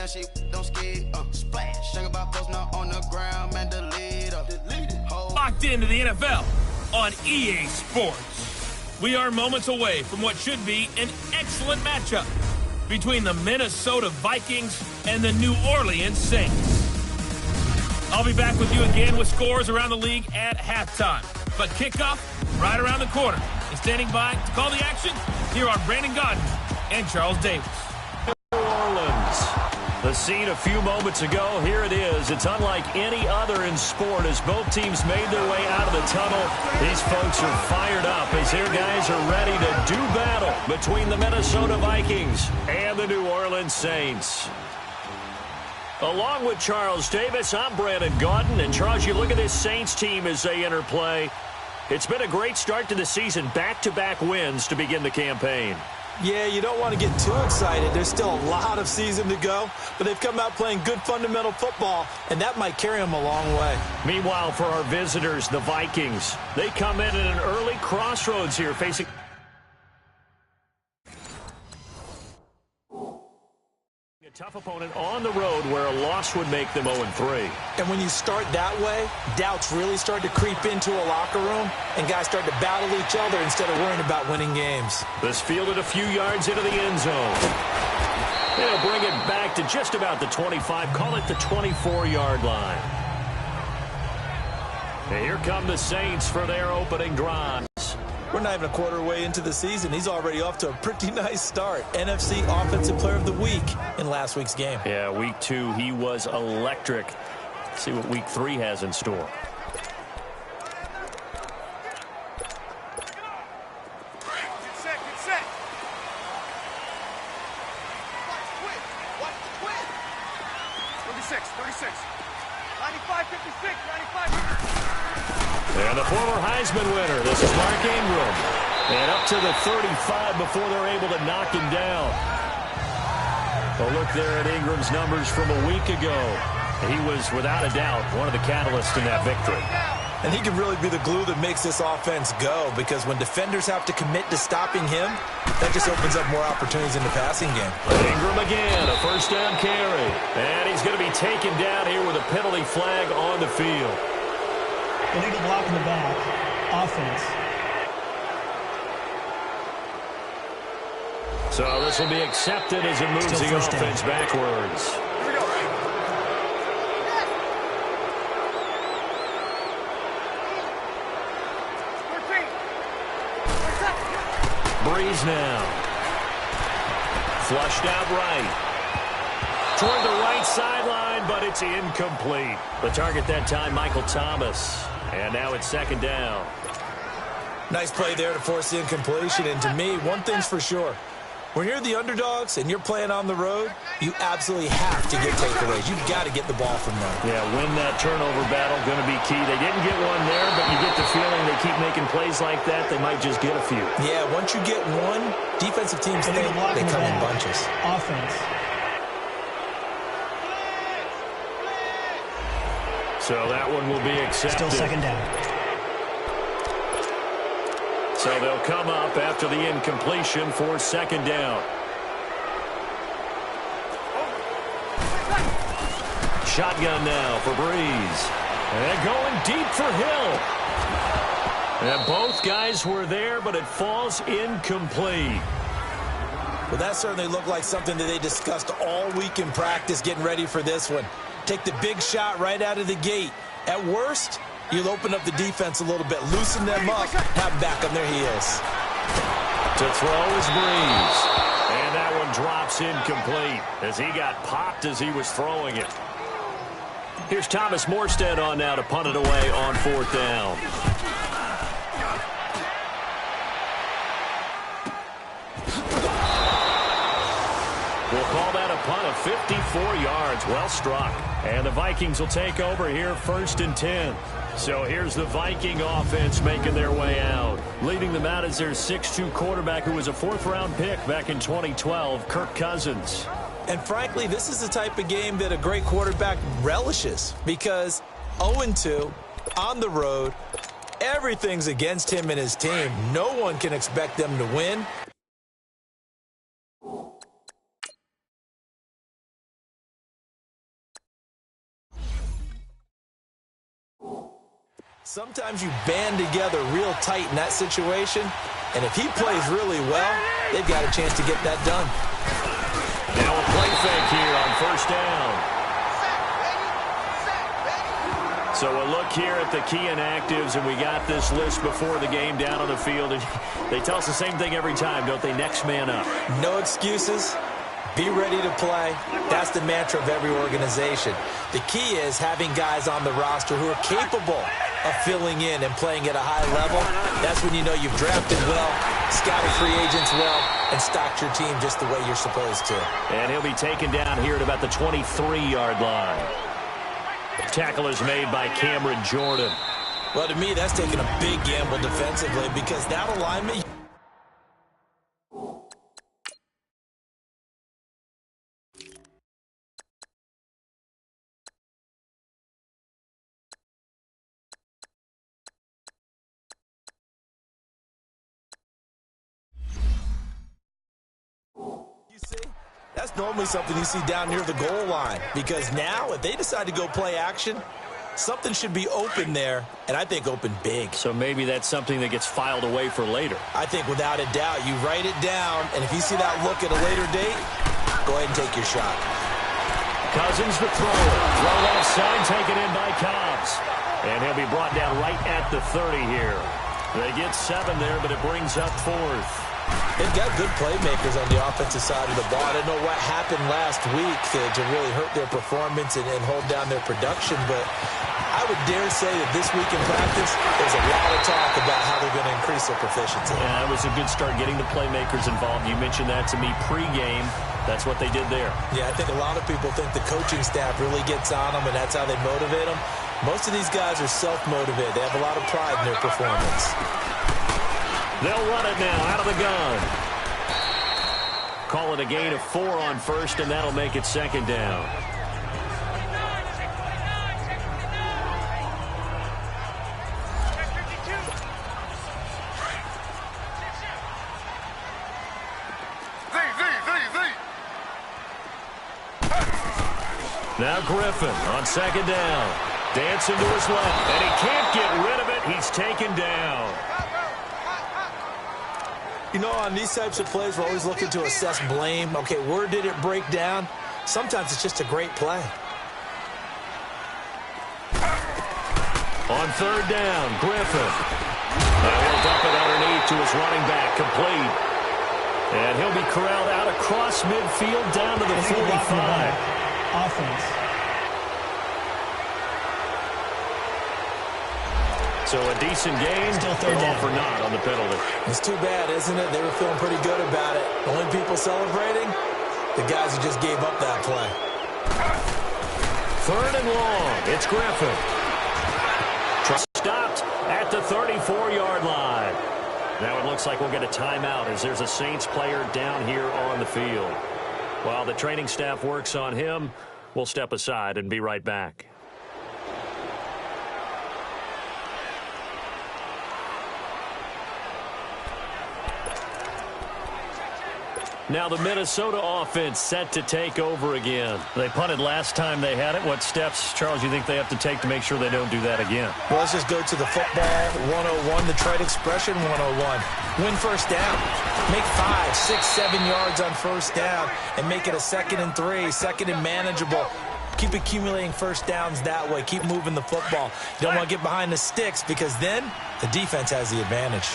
down, she don't skid. Splash. Think about posting up on the ground, man, delete it. Locked into the NFL on EA Sports. We are moments away from what should be an excellent matchup between the Minnesota Vikings and the New Orleans Saints. I'll be back with you again with scores around the league at halftime. But kickoff right around the corner. And standing by to call the action, here are Brandon Gaudin and Charles Davis. New Orleans. The scene a few moments ago, here it is. It's unlike any other in sport as both teams made their way out of the tunnel. These folks are fired up as their guys are ready to do battle between the Minnesota Vikings and the New Orleans Saints. Along with Charles Davis, I'm Brandon Gaudin. And Charles, you look at this Saints team as they enter play. It's been a great start to the season, back-to-back wins to begin the campaign. Yeah, you don't want to get too excited. There's still a lot of season to go, but they've come out playing good fundamental football, and that might carry them a long way. Meanwhile, for our visitors, the Vikings, they come in at an early crossroads here, facing a tough opponent on the road where a loss would make them 0-3. And when you start that way, doubts really start to creep into a locker room, and guys start to battle each other instead of worrying about winning games. This fielded a few yards into the end zone. They'll bring it back to just about the 25, call it the 24-yard line. And here come the Saints for their opening drive. We're not even a quarter way into the season. He's already off to a pretty nice start. NFC Offensive Player of the Week in last week's game. Yeah, week 2, he was electric. Let's see what week 3 has in store. Get set. Watch the quit. 36. 95, 56, 95. And the former Heisman winner, this is Mark Ingram. And up to the 35 before they're able to knock him down. A look there at Ingram's numbers from a week ago. He was, without a doubt, one of the catalysts in that victory. And he can really be the glue that makes this offense go, because when defenders have to commit to stopping him, that just opens up more opportunities in the passing game. Ingram again, a first down carry. And he's going to be taken down here with a penalty flag on the field. Illegal block in the back. Offense. So this will be accepted as it moves the offense backwards. Here we go. Breeze now. Flushed out right. Toward the right sideline, but it's incomplete. The target that time, Michael Thomas. And now it's second down. Nice play there to force the incompletion. And to me, one thing's for sure. When you're the underdogs and you're playing on the road, you absolutely have to get takeaways. You've got to get the ball from them. Yeah, win that turnover battle, going to be key. They didn't get one there, but you get the feeling they keep making plays like that, they might just get a few. Yeah, once you get one, defensive teams think they come in bunches. Offense. So that one will be accepted. Still second down. So they'll come up after the incompletion for second down. Shotgun now for Breeze. And going deep for Hill. And both guys were there, but it falls incomplete. Well, that certainly looked like something that they discussed all week in practice getting ready for this one. Take the big shot right out of the gate. At worst, you'll open up the defense a little bit, loosen them up, have them back on their heels. To throw is Breeze. And that one drops incomplete as he got popped as he was throwing it. Here's Thomas Morstead on now to punt it away on fourth down. We'll call that a punt of 54 yards. Well struck. And the Vikings will take over here first and 10. So here's the Viking offense making their way out. Leading them out is their 6'2 quarterback who was a fourth-round pick back in 2012, Kirk Cousins. And frankly, this is the type of game that a great quarterback relishes, because 0-2 on the road, everything's against him and his team. No one can expect them to win. Sometimes you band together real tight in that situation, and if he plays really well, they've got a chance to get that done. Now a play fake here on first down. So a look here at the key inactives, and we got this list before the game down on the field. And they tell us the same thing every time, don't they? Next man up. No excuses. Be ready to play. That's the mantra of every organization. The key is having guys on the roster who are capable of filling in and playing at a high level. That's when you know you've drafted well, scouted free agents well, and stocked your team just the way you're supposed to. And he'll be taken down here at about the 23-yard line. Tackle is made by Cameron Jordan. Well, to me, that's taking a big gamble defensively because that alignment... That's normally something you see down near the goal line because now if they decide to go play action, something should be open there, and I think open big. So maybe that's something that gets filed away for later. I think without a doubt, you write it down, and if you see that look at a later date, go ahead and take your shot. Cousins the thrower. Throw offside, taken in by Cobbs. And he'll be brought down right at the 30 here. They get 7 there, but it brings up 4th. They've got good playmakers on the offensive side of the ball. I don't know what happened last week to really hurt their performance and hold down their production, but I would dare say that this week in practice, there's a lot of talk about how they're going to increase their proficiency. Yeah, it was a good start getting the playmakers involved. You mentioned that to me pregame. That's what they did there. Yeah, I think a lot of people think the coaching staff really gets on them, and that's how they motivate them. Most of these guys are self-motivated. They have a lot of pride in their performance. They'll run it now out of the gun. Call it a gain of 4 on first, and that'll make it second down. Now Griffin on second down. Dancing to his left, and he can't get rid of it. He's taken down. You know, on these types of plays, we're always looking to assess blame. Okay, where did it break down? Sometimes it's just a great play. On third down, Griffin. Now he'll dump it underneath to his running back, complete. And he'll be corralled out across midfield down to the 45. Offense. So a decent gain, Still third down. all for naught on the penalty. It's too bad, isn't it? They were feeling pretty good about it. The only people celebrating, the guys who just gave up that play. Third and long, it's Griffin. Stopped at the 34-yard line. Now it looks like we'll get a timeout as there's a Saints player down here on the field. While the training staff works on him, we'll step aside and be right back. Now the Minnesota offense set to take over again. They punted last time they had it. What steps, Charles, you think they have to take to make sure they don't do that again? Well, let's just go to the football 101, the trade expression 101. Win first down. Make 5, 6, 7 yards on first down and make it a 2nd and 3, 2nd and manageable. Keep accumulating first downs that way. Keep moving the football. You don't want to get behind the sticks because then the defense has the advantage.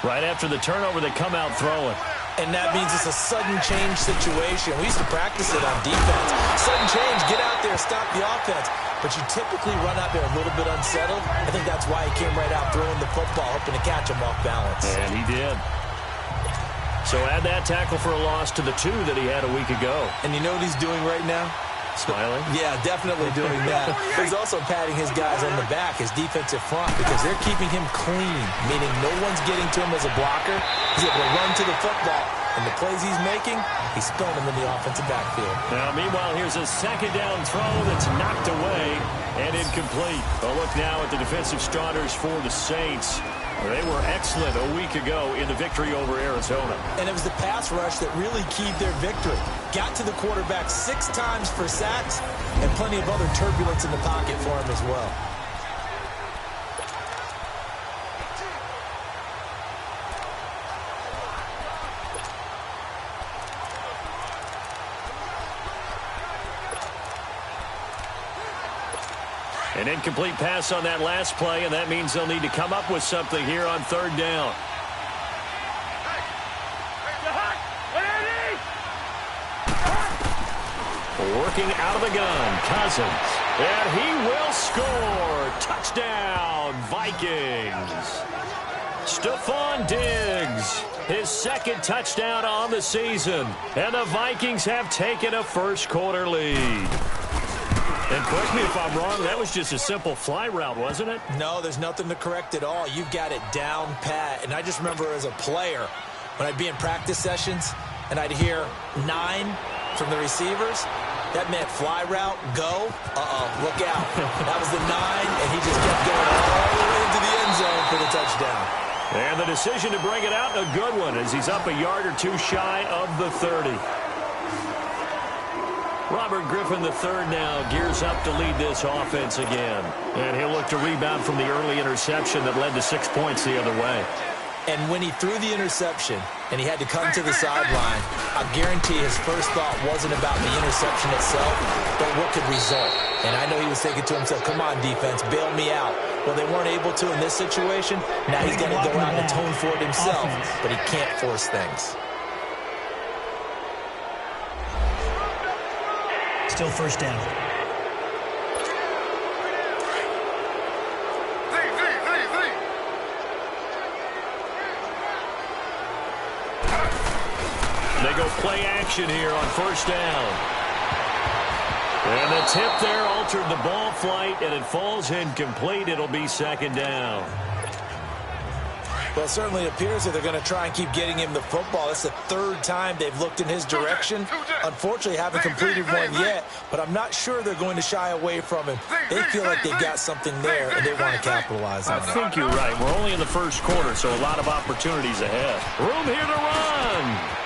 Right after the turnover, they come out throwing. And that means it's a sudden change situation. We used to practice it on defense. Sudden change, get out there, stop the offense. But you typically run out there a little bit unsettled. I think that's why he came right out throwing the football, hoping to catch him off balance. And he did. So add that tackle for a loss to the 2 that he had a week ago. And you know what he's doing right now? Smiling? Yeah, definitely doing that. He's also patting his guys on the back, his defensive front, because they're keeping him clean, meaning no one's getting to him as a blocker. He's able to run to the football, and the plays he's making, he's spilling them in the offensive backfield. Now, meanwhile, here's a second down throw that's knocked away and incomplete. A look now at the defensive starters for the Saints. They were excellent a week ago in the victory over Arizona. And it was the pass rush that really keyed their victory. Got to the quarterback 6 times for sacks and plenty of other turbulence in the pocket for him as well. An incomplete pass on that last play, and that means they'll need to come up with something here on third down. Working out of the gun, Cousins. And he will score. Touchdown, Vikings. Stephon Diggs, his second touchdown on the season. And the Vikings have taken a first-quarter lead. And correct me if I'm wrong, that was just a simple fly route, wasn't it? No, there's nothing to correct at all. You've got it down pat. And I just remember as a player, when I'd be in practice sessions, and I'd hear 9 from the receivers, that meant fly route, go, look out. That was the 9, and he just kept going all the way into the end zone for the touchdown. And the decision to bring it out, a good one, as he's up a yard or two shy of the 30. Robert Griffin III now gears up to lead this offense again. And he'll look to rebound from the early interception that led to 6 points the other way. And when he threw the interception and he had to come to the sideline, I guarantee his first thought wasn't about the interception itself, but what could result. And I know he was thinking to himself, come on, defense, bail me out. Well, they weren't able to in this situation. Now he's going to go out and atone for it himself, but he can't force things. Still first down. They go play action here on first down. And the tip there altered the ball flight, and it falls incomplete. It'll be second down. Well, it certainly appears that they're going to try and keep getting him the football. That's the third time they've looked in his direction. Unfortunately, haven't completed one yet, but I'm not sure they're going to shy away from him. They feel like they've got something there, and they want to capitalize on it. I think you're right. We're only in the first quarter, so a lot of opportunities ahead. Room here to run.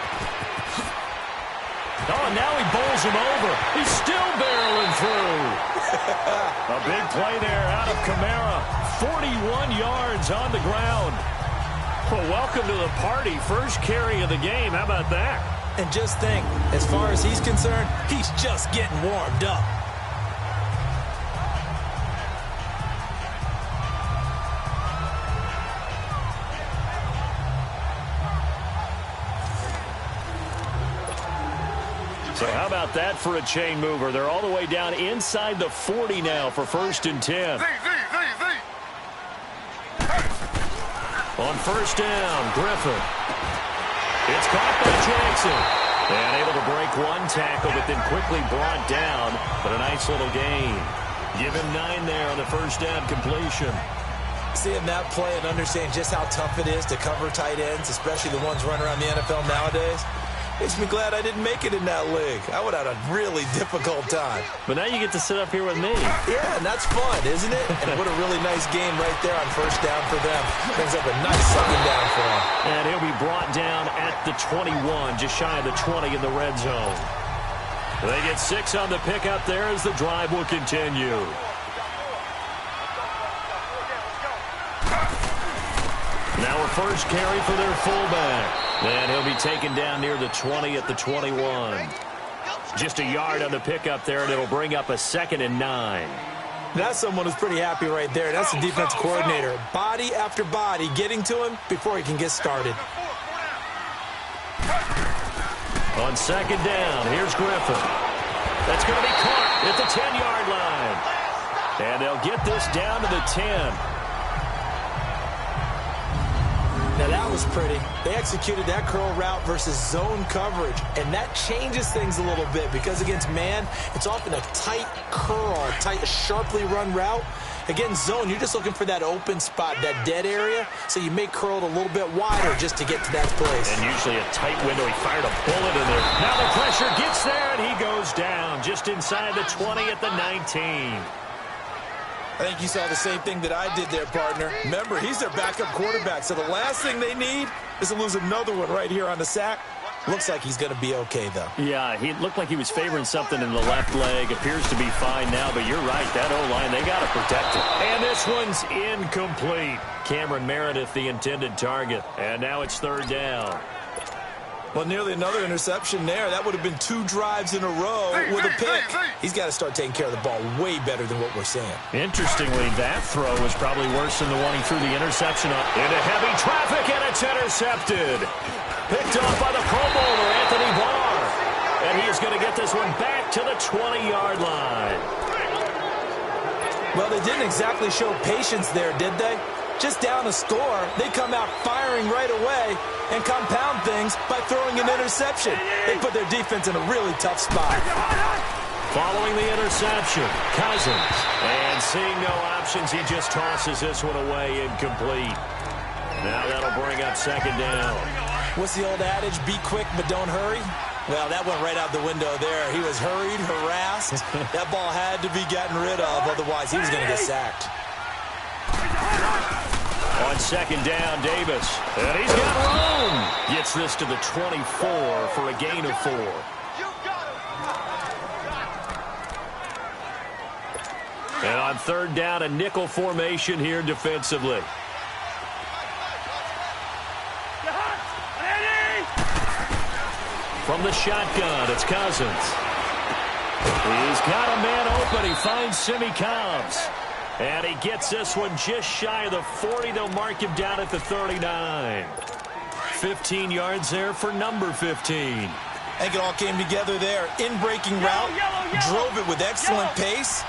Oh, now he bowls him over. He's still barreling through. A big play there out of Kamara. 41 yards on the ground. Well, welcome to the party. First carry of the game. How about that? And just think, as far as he's concerned, he's just getting warmed up. So how about that for a chain mover? They're all the way down inside the 40 now for first and 10. On first down, Griffin. It's caught by Jackson. And able to break one tackle, but then quickly brought down. But a nice little gain. Give him 9 there on the first down completion. Seeing that play and understanding just how tough it is to cover tight ends, especially the ones running around the NFL nowadays, makes me glad I didn't make it in that league. I would have had a really difficult time. But now you get to sit up here with me. Yeah, and that's fun, isn't it? And what a really nice game right there on first down for them. Brings up a nice second down for them. And he'll be brought down at the 21, just shy of the 20 in the red zone. They get 6 on the pickup there as the drive will continue. Now a first carry for their fullback. And he'll be taken down near the 20 at the 21. Just a yard on the pickup there, and it'll bring up a 2nd and 9. That's someone who's pretty happy right there. That's the defense coordinator. Body after body getting to him before he can get started. On second down, here's Griffin. That's going to be caught at the 10-yard line. And they'll get this down to the 10. Now that was pretty. They executed that curl route versus zone coverage, and that changes things a little bit because against man, it's often a tight curl, tight, sharply run route. Against zone, you're just looking for that open spot, that dead area, so you may curl it a little bit wider just to get to that place. And usually a tight window. He fired a bullet in there. Now the pressure gets there, and he goes down just inside the 20 at the 19. I think you saw the same thing that I did there, partner. Remember, he's their backup quarterback, so the last thing they need is to lose another one right here on the sack. Looks like he's going to be okay, though. Yeah, he looked like he was favoring something in the left leg. Appears to be fine now, but you're right. That O-line, they got to protect it. And this one's incomplete. Cameron Meredith, the intended target. And now it's third down. Well, nearly another interception there. That would have been 2 drives in a row with a pick. He's got to start taking care of the ball way better than what we're seeing. Interestingly, that throw was probably worse than the one he threw the interception on. Into heavy traffic, and it's intercepted. Picked off by the Pro Bowler, Anthony Barr. And he's going to get this one back to the 20-yard line. Well, they didn't exactly show patience there, did they? Just down a score, they come out firing right away and compound things by throwing an interception. They put their defense in a really tough spot. Following the interception, Cousins. And seeing no options, he just tosses this one away incomplete. Now that'll bring up second down. What's the old adage? Be quick, but don't hurry? Well, that went right out the window there. He was hurried, harassed. That ball had to be gotten rid of, otherwise he was going to get sacked. On second down, Davis. And he's got room. Gets this to the 24 for a gain of 4. And on third down, a nickel formation here defensively. From the shotgun, it's Cousins. He's got a man open. He finds Simi Cobbs. And he gets this one just shy of the 40. They'll mark him down at the 39. 15 yards there for number 15. I think it all came together there. In-breaking route, drove it with excellent pace.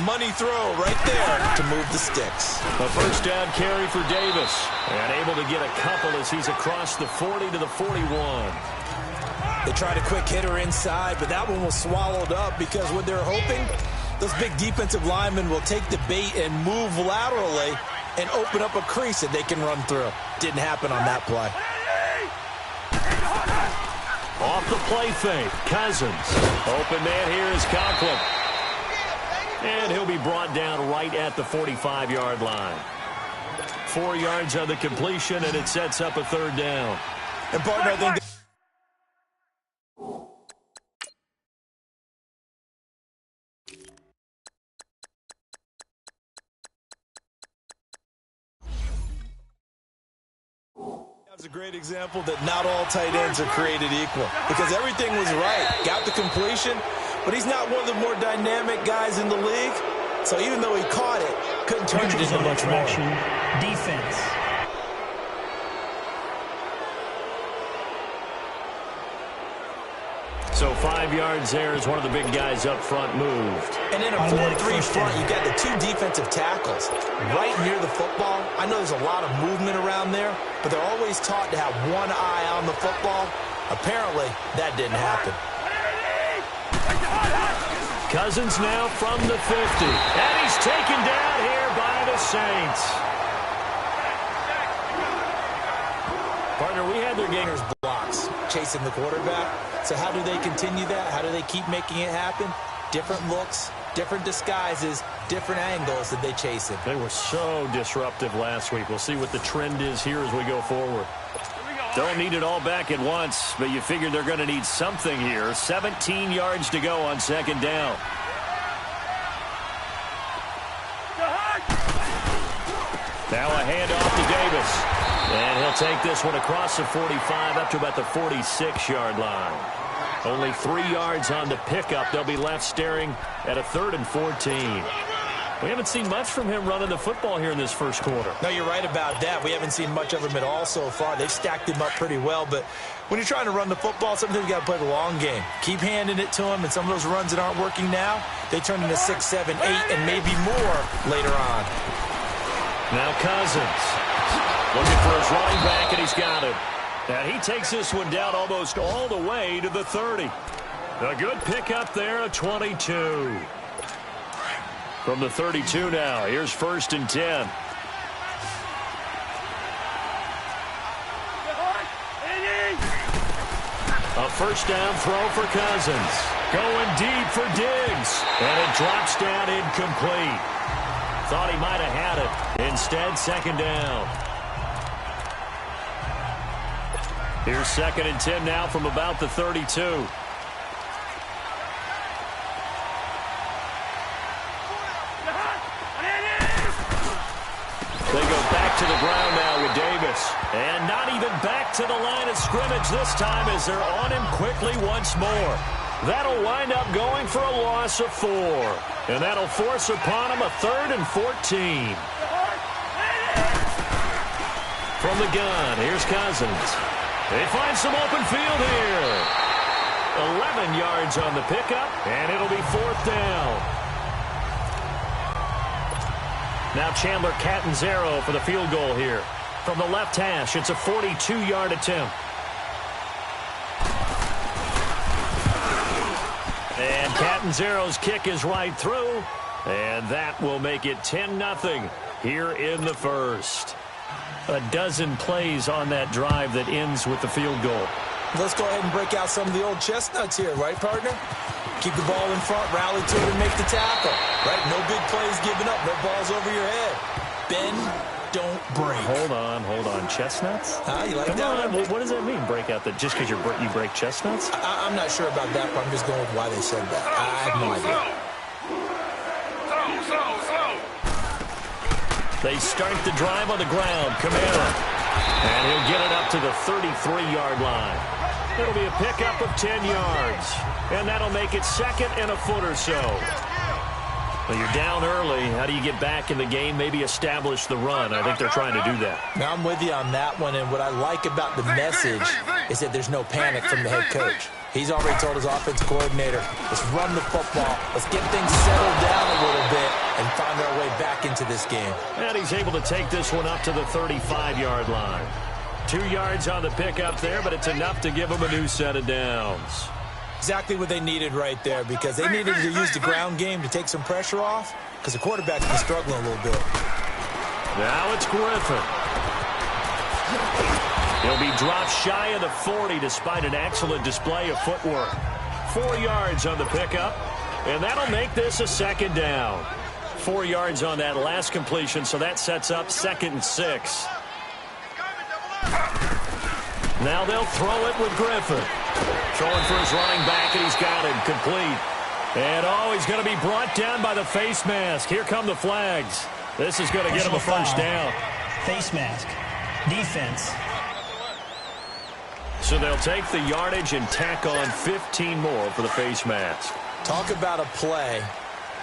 Money throw right there to move the sticks. A first down carry for Davis. And able to get a couple as he's across the 40 to the 41. They tried a quick hitter inside, but that one was swallowed up because what they're hoping, those big defensive linemen will take the bait and move laterally and open up a crease that they can run through. Didn't happen on that play. Off the play fake, Cousins. Open man here is Conklin. And he'll be brought down right at the 45-yard line. 4 yards on the completion, and it sets up a third down. And partner, I think that's a great example that not all tight ends are created equal, because everything was right. Got the completion, but he's not one of the more dynamic guys in the league. So even though he caught it, couldn't turn it into much more. Defense. So 5 yards there as one of the big guys up front moved. And in a 4-3 front, you got the 2 defensive tackles right near the football. I know there's a lot of movement around there, but they're always taught to have one eye on the football. Apparently, that didn't happen. Cousins now from the 50. And he's taken down here by the Saints. Partner, we had their gainers blocks chasing the quarterback. So how do they continue that? How do they keep making it happen? Different looks, different disguises, different angles that they chase it. They were so disruptive last week. We'll see what the trend is here as we go forward. Don't need it all back at once, but you figure they're going to need something here. 17 yards to go on second down. Now a handoff to Davis. And he'll take this one across the 45 up to about the 46-yard line. Only 3 yards on the pickup. They'll be left staring at a 3rd and 14. We haven't seen much from him running the football here in this first quarter. No, you're right about that. We haven't seen much of him at all so far. They've stacked him up pretty well, but when you're trying to run the football, sometimes you got to play the long game. Keep handing it to him, and some of those runs that aren't working now, they turn into 6, 7, 8, and maybe more later on. Now Cousins. Looking for his running back, and he's got him. And he takes this one down almost all the way to the 30. A good pickup there, a 22. From the 32 now, here's 1st and 10. A first down throw for Cousins. Going deep for Diggs. And it drops down incomplete. Thought he might have had it. Instead, second down. Here's 2nd and 10 now from about the 32. They go back to the ground now with Davis. And not even back to the line of scrimmage this time as they're on him quickly once more. That'll wind up going for a loss of 4. And that'll force upon him a 3rd and 14. From the gun, here's Cousins. They find some open field here. 11 yards on the pickup, and it'll be 4th down. Now Chandler Catanzaro for the field goal here. From the left hash, it's a 42-yard attempt. And Catanzaro's kick is right through. And that will make it 10-0 here in the first. A dozen plays on that drive that ends with the field goal. Let's go ahead and break out some of the old chestnuts here, right, partner? Keep the ball in front, rally to it, and make the tackle. Right? No big plays given up, no balls over your head. Bend, don't break. Hold on. Chestnuts? You like Come that? on. What does that mean, break out? That just because you break chestnuts? I'm not sure about that, but I'm just going with why they said that. I have no idea. They start the drive on the ground. Kamara. And he'll get it up to the 33-yard line. It'll be a pickup of 10 yards. And that'll make it 2nd and a foot or so. Well, you're down early. How do you get back in the game? Maybe establish the run. I think they're trying to do that. Now, I'm with you on that one. And what I like about the message is that there's no panic from the head coach. He's already told his offensive coordinator, let's run the football. Let's get things settled down a little bit and find our way back into this game. And he's able to take this one up to the 35-yard line. 2 yards on the pickup there, but it's enough to give him a new set of downs. Exactly what they needed right there, because they needed to use the ground game to take some pressure off, because the quarterback's been struggling a little bit. Now it's Griffin. He'll be dropped shy of the 40 despite an excellent display of footwork. 4 yards on the pickup, and that'll make this a 2nd down. 4 yards on that last completion, so that sets up 2nd and 6. Now they'll throw it with Griffin. Throwing for his running back, and he's got him complete. And, he's going to be brought down by the face mask. Here come the flags. This is going to get him a first down. Face mask. Defense. So they'll take the yardage and tack on 15 more for the face mask. Talk about a play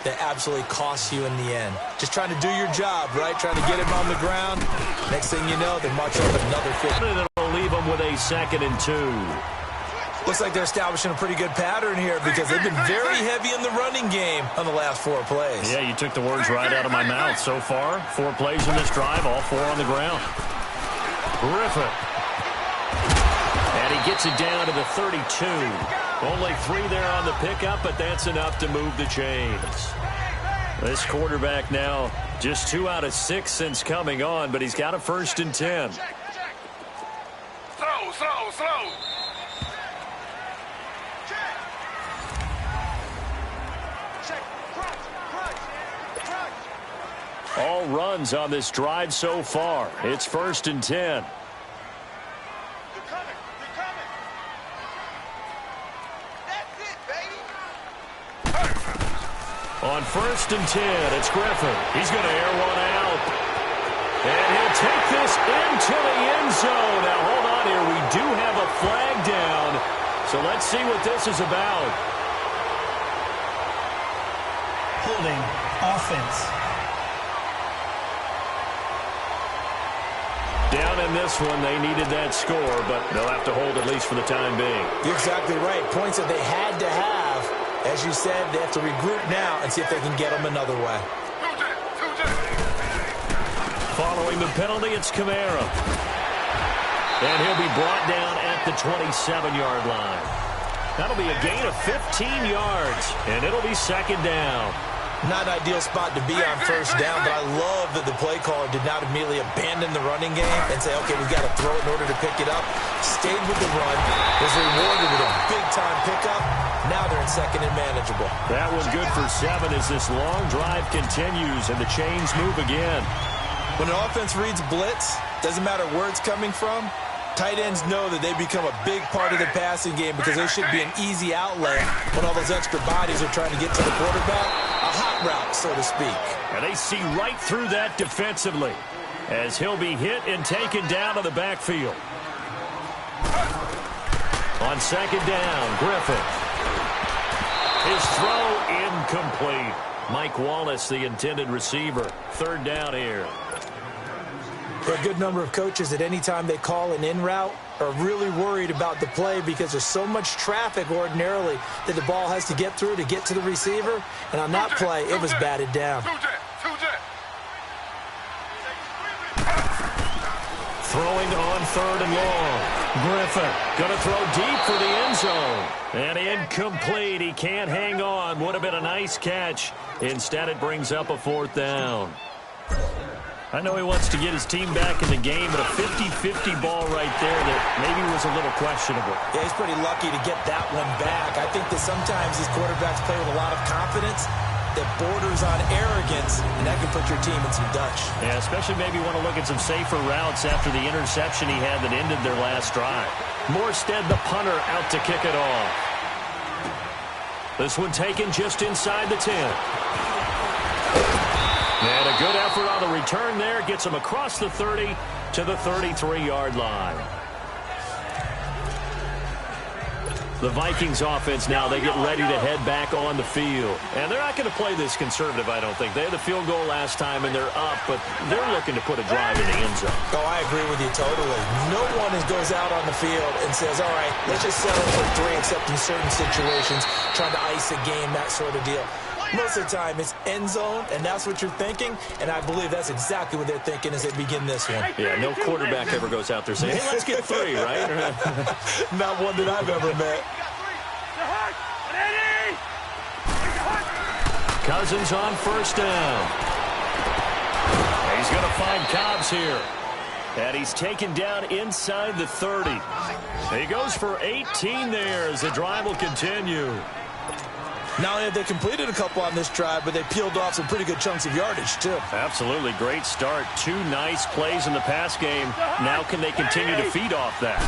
that absolutely costs you in the end. Just trying to do your job, right? Trying to get him on the ground. Next thing you know, they march up another 50. And it'll leave them with a 2nd and 2. Looks like they're establishing a pretty good pattern here because they've been very heavy in the running game on the last 4 plays. Yeah, you took the words right out of my mouth. So far, 4 plays in this drive, all 4 on the ground. Griffin. And he gets it down to the 32. Only 3 there on the pickup, but that's enough to move the chains. This quarterback now just 2 out of 6 since coming on, but he's got a 1st and 10. Slow. All runs on this drive so far. It's 1st and 10. On 1st and 10, it's Griffin. He's going to air one out. And he'll take this into the end zone. Now, hold on here. We do have a flag down. So let's see what this is about. Holding. Offense. Down in this one, they needed that score, but they'll have to hold at least for the time being. You're exactly right. Points that they had to have. As you said, they have to regroup now and see if they can get them another way. Following the penalty, it's Kamara. And he'll be brought down at the 27-yard line. That'll be a gain of 15 yards, and it'll be 2nd down. Not an ideal spot to be on 1st down, but I love that the play caller did not immediately abandon the running game and say, okay, we've got to throw it in order to pick it up. Stayed with the run, was rewarded with a big-time pickup. Now they're in 2nd and manageable. That was good for 7 as this long drive continues and the chains move again. When an offense reads blitz, doesn't matter where it's coming from, tight ends know that they become a big part of the passing game because there should be an easy outlet when all those extra bodies are trying to get to the quarterback. A hot route, so to speak. And they see right through that defensively. as he'll be hit and taken down to the backfield. On second down, Griffin. His throw incomplete. Mike Wallace, the intended receiver. Third down here. There are a good number of coaches at any time they call an in route are really worried about the play because there's so much traffic ordinarily that the ball has to get through to get to the receiver. And on that play, it was batted down. Throwing on third and long. Griffin going to throw deep for the end zone. And incomplete. He can't hang on. Would have been a nice catch. Instead, it brings up a fourth down. I know he wants to get his team back in the game, but a 50-50 ball right there that maybe was a little questionable. Yeah, he's pretty lucky to get that one back. I think that sometimes these quarterbacks play with a lot of confidence that borders on arrogance, and that can put your team in some Dutch. Yeah, especially maybe want to look at some safer routes after the interception he had that ended their last drive. Morstead, the punter, out to kick it off. This one taken just inside the 10. And a good effort on the return there. Gets him across the 30 to the 33-yard line. The Vikings offense now, they get ready to head back on the field. And they're not going to play this conservative, I don't think. They had the field goal last time, and they're up, but they're looking to put a drive in the end zone. Oh, I agree with you totally. No one goes out on the field and says, all right, let's just settle for 3, except in certain situations, trying to ice a game, that sort of deal. Most of the time, it's end zone, and that's what you're thinking, and I believe that's exactly what they're thinking as they begin this one. Yeah, no quarterback ever goes out there saying, hey, let's get 3, right? Not one that I've ever met. Cousins on first down. He's going to find Cobbs here. And he's taken down inside the 30. He goes for 18 there as the drive will continue. Not only have they completed a couple on this drive, but they peeled off some pretty good chunks of yardage, too. Absolutely. Great start. 2 nice plays in the pass game. Now can they continue to feed off that?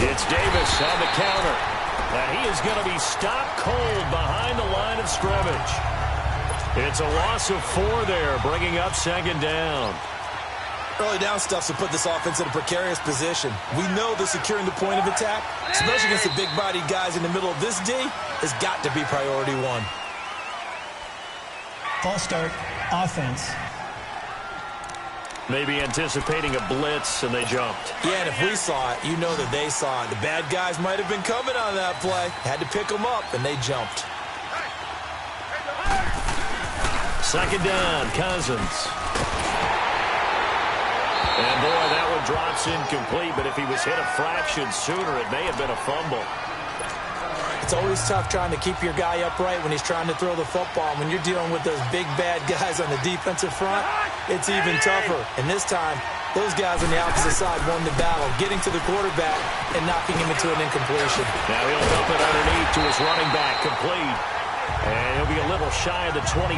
It's Davis on the counter. And he is going to be stopped cold behind the line of scrimmage. It's a loss of 4 there, bringing up second down. Early down stuff to put this offense in a precarious position. We know that securing the point of attack, especially against the big-bodied guys in the middle of this D, has got to be priority 1. False start, offense. Maybe anticipating a blitz, and they jumped. Yeah, and if we saw it, you know that they saw it. The bad guys might have been coming on that play. Had to pick them up, and they jumped. Second down, Cousins. And, boy, that one drops incomplete, but if he was hit a fraction sooner, it may have been a fumble. It's always tough trying to keep your guy upright when he's trying to throw the football. When you're dealing with those big, bad guys on the defensive front, it's even tougher. And this time, those guys on the opposite side won the battle, getting to the quarterback and knocking him into an incompletion. Now he'll dump it underneath to his running back, complete. And he'll be a little shy of the 25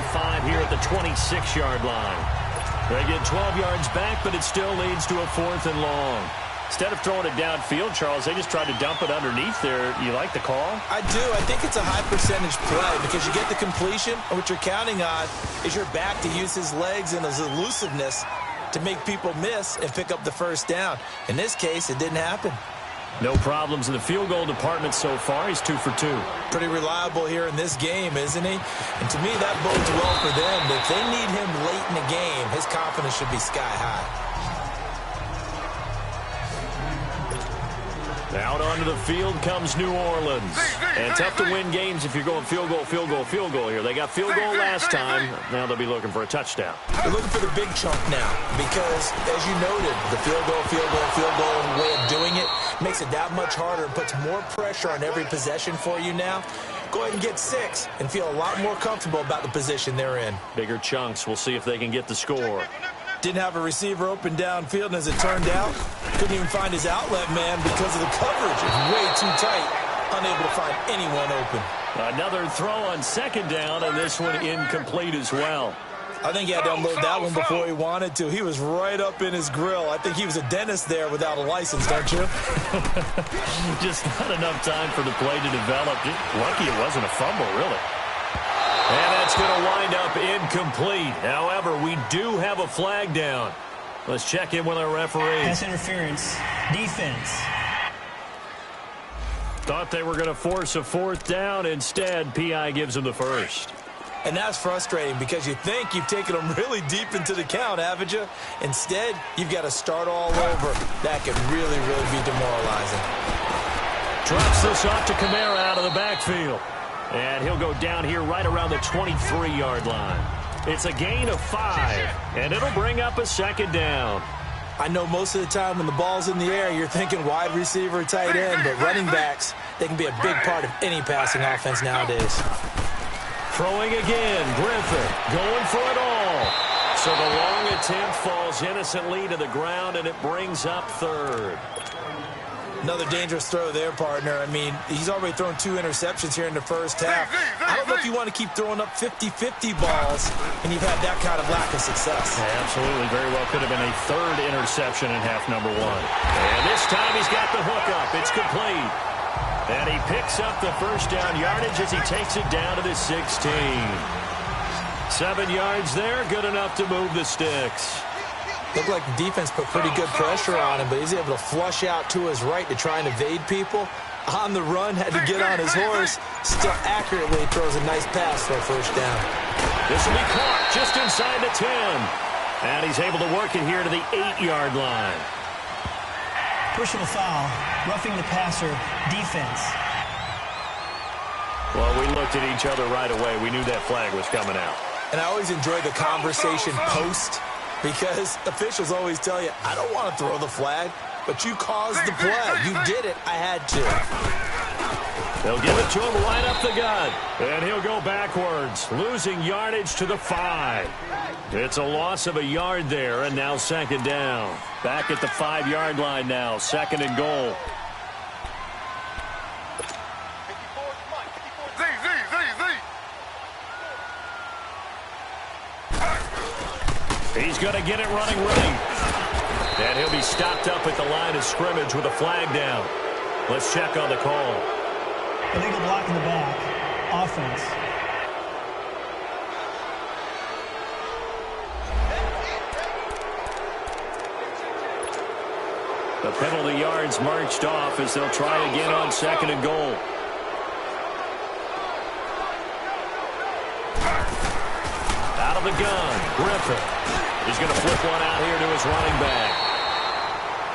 here at the 26-yard line. They get 12 yards back, but it still leads to a 4th and long. Instead of throwing it downfield, Charles, they just tried to dump it underneath there. You like the call? I do. I think it's a high-percentage play because you get the completion, and what you're counting on is your back to use his legs and his elusiveness to make people miss and pick up the first down. In this case, it didn't happen. No problems in the field goal department so far. He's 2 for 2. Pretty reliable here in this game, isn't he? And to me, that bodes well for them. If they need him late in the game, his confidence should be sky high. Out onto the field comes New Orleans. And tough to win games if you're going field goal, field goal, field goal here. They got field goal last time. Now they'll be looking for a touchdown. They're looking for the big chunk now because, as you noted, the field goal way of doing it makes it that much harder and puts more pressure on every possession for you now. Go ahead and get 6 and feel a lot more comfortable about the position they're in. Bigger chunks. We'll see if they can get the score. Didn't have a receiver open downfield, and as it turned out, couldn't even find his outlet man because of the coverage. It's way too tight, unable to find anyone open. Another throw on second down, and this one incomplete as well. I think he had to unload that one before he wanted to. He was right up in his grill. I think he was a dentist there without a license, don't you? Just not enough time for the play to develop. Just lucky it wasn't a fumble, really. And that's That's going to wind up incomplete. However, we do have a flag down. Let's check in with our referee. Pass interference. Defense. Thought they were going to force a fourth down. Instead, PI gives them the first. And that's frustrating because you think you've taken them really deep into the count, haven't you? Instead, you've got to start all over. That could really, really be demoralizing. Drops this off to Kamara out of the backfield. And he'll go down here right around the 23-yard line. It's a gain of 5, and it'll bring up a second down. I know most of the time when the ball's in the air, you're thinking wide receiver, tight end, but running backs, they can be a big part of any passing offense nowadays. Throwing again, Griffin going for it all. So the long attempt falls innocently to the ground, and it brings up third. Another dangerous throw there, partner. I mean, he's already thrown 2 interceptions here in the first half. I don't know if you want to keep throwing up 50-50 balls when you've had that kind of lack of success. Yeah, absolutely. Very well could have been a third interception in half number 1. And this time he's got the hook up. It's complete. And he picks up the first down yardage as he takes it down to the 16. 7 yards there, good enough to move the sticks. Looked like the defense put pretty good pressure on him, but he's able to flush out to his right to try and evade people. On the run, had to get on his horse. Still accurately throws a nice pass for a first down. This will be caught just inside the 10. And he's able to work it here to the 8-yard line. Personal foul. Roughing the passer. Defense. Well, we looked at each other right away. We knew that flag was coming out. And I always enjoy the conversation post, because officials always tell you, I don't want to throw the flag, but you caused the play. You did it. I had to. They'll give it to him right up the gut. And he'll go backwards, losing yardage to the 5. It's a loss of a yard there, and now second down. Back at the 5-yard line now, second and goal. He's going to get it running right. And he'll be stopped up at the line of scrimmage with a flag down. Let's check on the call. Illegal block in the back. Offense. The penalty yards marched off as they'll try again on second and goal. Out of the gun, Griffin. He's going to flip one out here to his running back.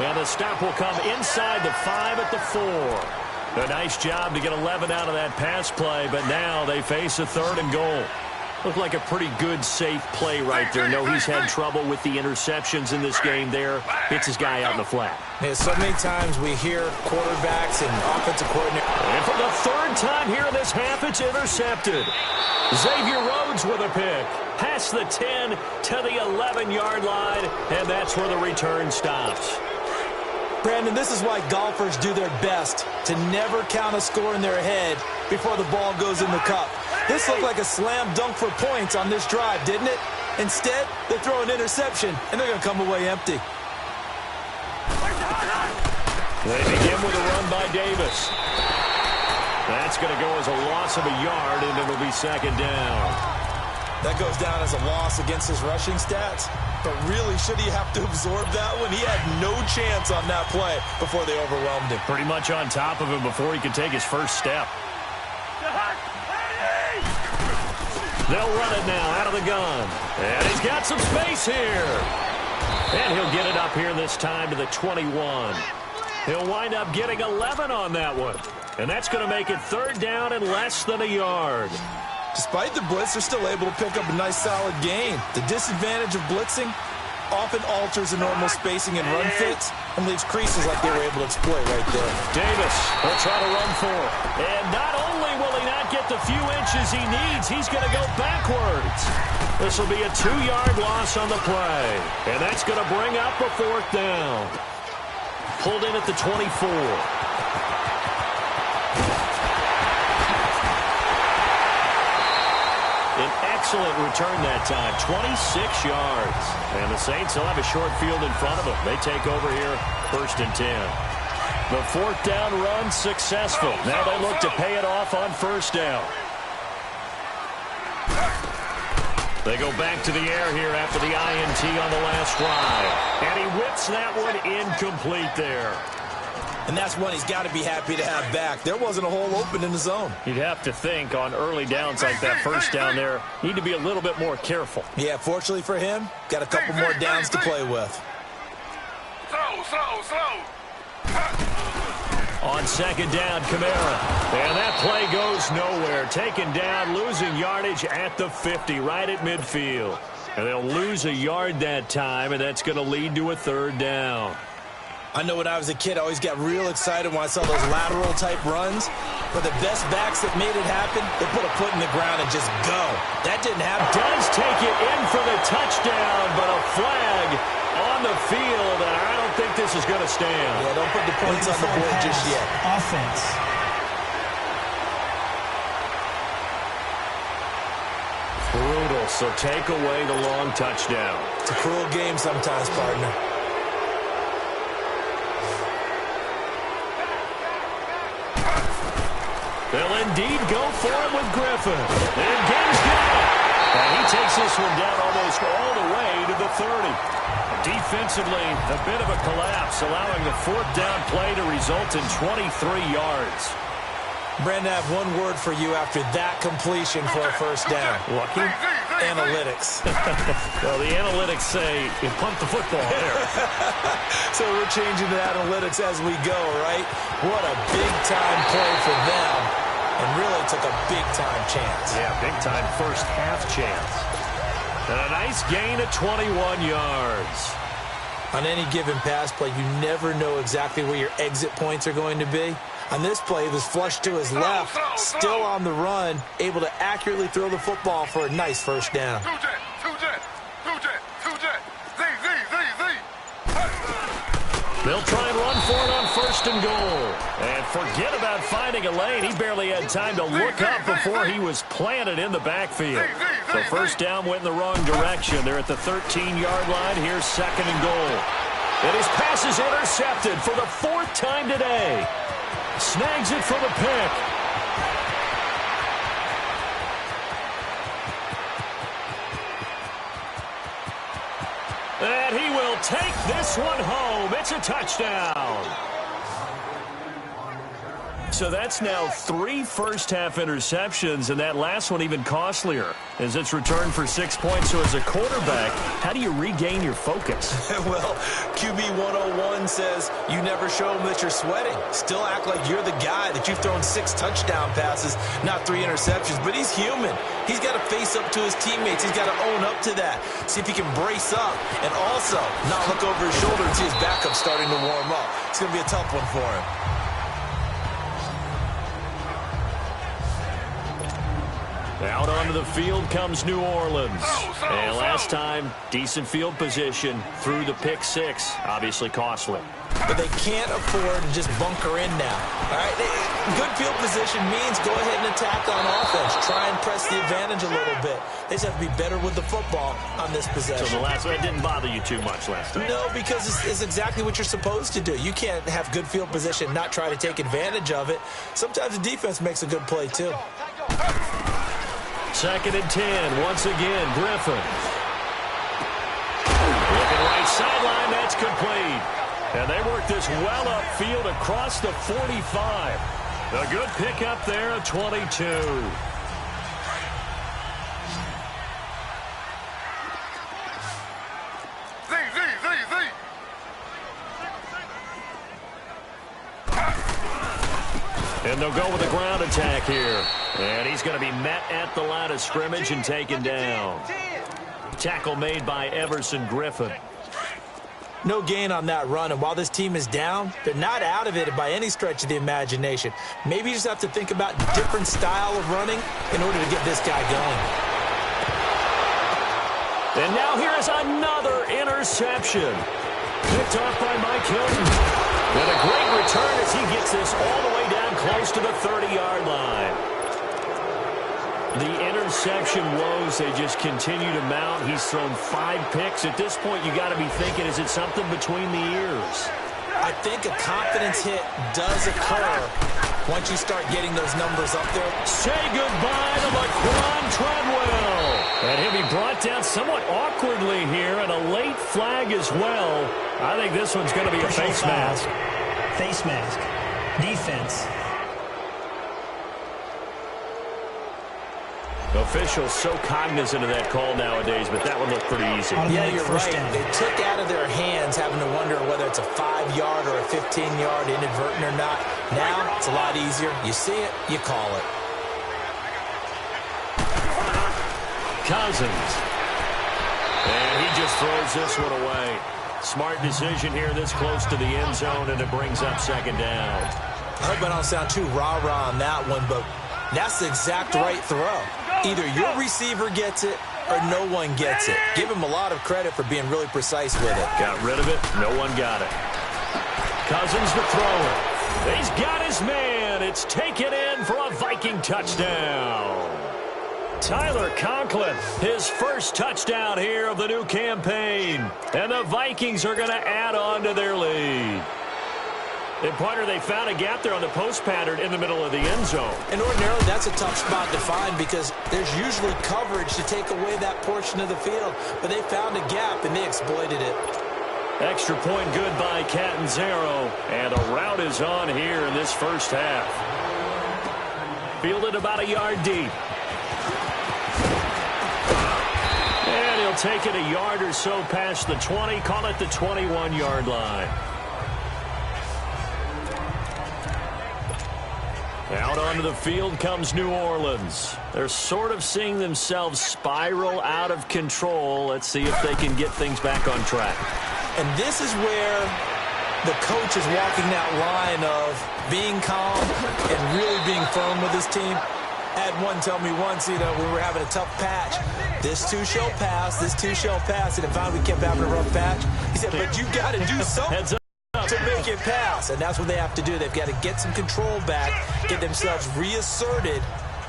And the stop will come inside the 5 at the 4. A nice job to get 11 out of that pass play, but now they face a third and goal. Looked like a pretty good, safe play right there. No, he's had trouble with the interceptions in this game there. Hits his guy out in the flat. Yeah, so many times we hear quarterbacks and offensive coordinators. And for the third time here in this half, it's intercepted. Xavier Rhodes with a pick. Past the 10 to the 11-yard line, and that's where the return stops. Brandon, this is why golfers do their best to never count a score in their head before the ball goes in the cup. This looked like a slam dunk for points on this drive, didn't it? Instead, they throw an interception, and they're going to come away empty. They begin with a run by Davis. That's going to go as a loss of a yard, and it'll be second down. That goes down as a loss against his rushing stats. But really, should he have to absorb that one? He had no chance on that play before they overwhelmed him. Pretty much on top of him before he could take his first step. They'll run it now out of the gun. And he's got some space here. And he'll get it up here this time to the 21. He'll wind up getting 11 on that one. And that's going to make it third down and less than a yard. Despite the blitz, they're still able to pick up a nice, solid gain. The disadvantage of blitzing often alters the normal spacing and run fits and leaves creases like they were able to exploit right there. Davis will try to run for it. And not only will he not get the few inches he needs, he's going to go backwards. This will be a 2-yard loss on the play. And that's going to bring up a fourth down. Pulled in at the 24. An excellent return that time, 26 yards. And the Saints will have a short field in front of them. They take over here, first and 10. The fourth down run successful. Now they look to pay it off on first down. They go back to the air here after the INT on the last drive. And he whips that one incomplete there. And that's one he's got to be happy to have back. There wasn't a hole open in the zone. You'd have to think on early downs like that first down there, need to be a little bit more careful. Yeah, fortunately for him, got a couple more downs to play with. Slow. On second down, Kamara. And that play goes nowhere. Taken down, losing yardage at the 50, right at midfield. And they'll lose a yard that time, and that's going to lead to a third down. I know when I was a kid, I always got real excited when I saw those lateral-type runs. But the best backs that made it happen, they put a foot in the ground and just go. That didn't happen. Does take it in for the touchdown, but a flag on the field, and I don't think this is going to stand. Yeah, don't put the points on the board just yet. Offense. Brutal, so take away the long touchdown. It's a cruel game sometimes, partner. They'll indeed go for it with Griffin. And game's down. And he takes this one down almost all the way to the 30. Defensively, a bit of a collapse, allowing the fourth down play to result in 23 yards. Brandon, I have one word for you after that completion for a first down. Lucky? Analytics. Well, the analytics say you pumped the football there. So we're changing to analytics as we go, right? What a big-time play for them. And really took a big-time chance. Yeah, big-time first half chance. And a nice gain of 21 yards. On any given pass play, you never know exactly where your exit points are going to be. On this play, he was flushed to his left, still on the run, able to accurately throw the football for a nice first down. They'll try and run for it on first and goal. And forget about finding a lane. He barely had time to look up before he was planted in the backfield. So first down went in the wrong direction. They're at the 13-yard line. Here's second and goal. And his pass is intercepted for the fourth time today. Snags it for the pick. And he will take this one home. It's a touchdown. So that's now 3 first-half interceptions, and that last one even costlier as it's returned for 6 points. So as a quarterback, how do you regain your focus? Well, QB 101 says you never show them that you're sweating. Still act like you're the guy, that you've thrown 6 touchdown passes, not 3 interceptions. But he's human. He's got to face up to his teammates. He's got to own up to that. See if he can brace up and also not look over his shoulder and see his backup starting to warm up. It's going to be a tough one for him. Out onto the field comes New Orleans. And last time, decent field position through the pick 6. Obviously costly. But they can't afford to just bunker in now. All right, good field position means go ahead and attack on offense. Try and press the advantage a little bit. They just have to be better with the football on this possession. So the last one didn't bother you too much last time? No, because it's exactly what you're supposed to do. You can't have good field position, not try to take advantage of it. Sometimes the defense makes a good play, too. Second and 10, once again, Griffin. Looking right sideline, that's complete. And they work this well upfield across the 45. A good pickup there at 22. And they'll go with a ground attack here. And he's going to be met at the line of scrimmage and taken down. Tackle made by Everson Griffin. No gain on that run, and while this team is down, they're not out of it by any stretch of the imagination. Maybe you just have to think about different style of running in order to get this guy going. And now here's another interception. Picked off by Mike Hilton. And a great return as he gets this all the way down close to the 30-yard line. The interception woes, they just continue to mount. He's thrown 5 picks. At this point, you got to be thinking, is it something between the ears? I think a confidence hit does occur once you start getting those numbers up there. Say goodbye to Laquan Treadwell. And he'll be brought down somewhat awkwardly here, and a late flag as well. I think this one's going to be a face mask. Face mask. Defense. Officials so cognizant of that call nowadays, but that one looked pretty easy. Yeah, you're right. They took out of their hands having to wonder whether it's a 5-yard or a 15-yard inadvertent or not. Now, it's a lot easier. You see it, you call it. Cousins. And he just throws this one away. Smart decision here this close to the end zone, and it brings up second down. I hope I don't sound too rah-rah on that one, but that's the exact right throw. Either your receiver gets it or no one gets it. Give him a lot of credit for being really precise with it. Got rid of it. No one got it. Cousins the thrower. He's got his man. It's taken in for a Viking touchdown. Tyler Conklin, his first touchdown here of the new campaign. And the Vikings are going to add on to their lead. And, partner, they found a gap there on the post pattern in the middle of the end zone. And ordinarily, that's a tough spot to find because there's usually coverage to take away that portion of the field. But they found a gap, and they exploited it. Extra point good by Catanzaro. And a route is on here in this first half. Fielded about a yard deep. And he'll take it a yard or so past the 20. Call it the 21-yard line. Out onto the field comes New Orleans. They're sort of seeing themselves spiral out of control. Let's see if they can get things back on track. And this is where the coach is walking that line of being calm and really being firm with his team. I had one tell me once, we were having a tough patch. This too shall pass, this too shall pass. And finally we kept having a rough patch. He said, but you got to do something to make it pass. And that's what they have to do. They've got to get some control back, get themselves reasserted,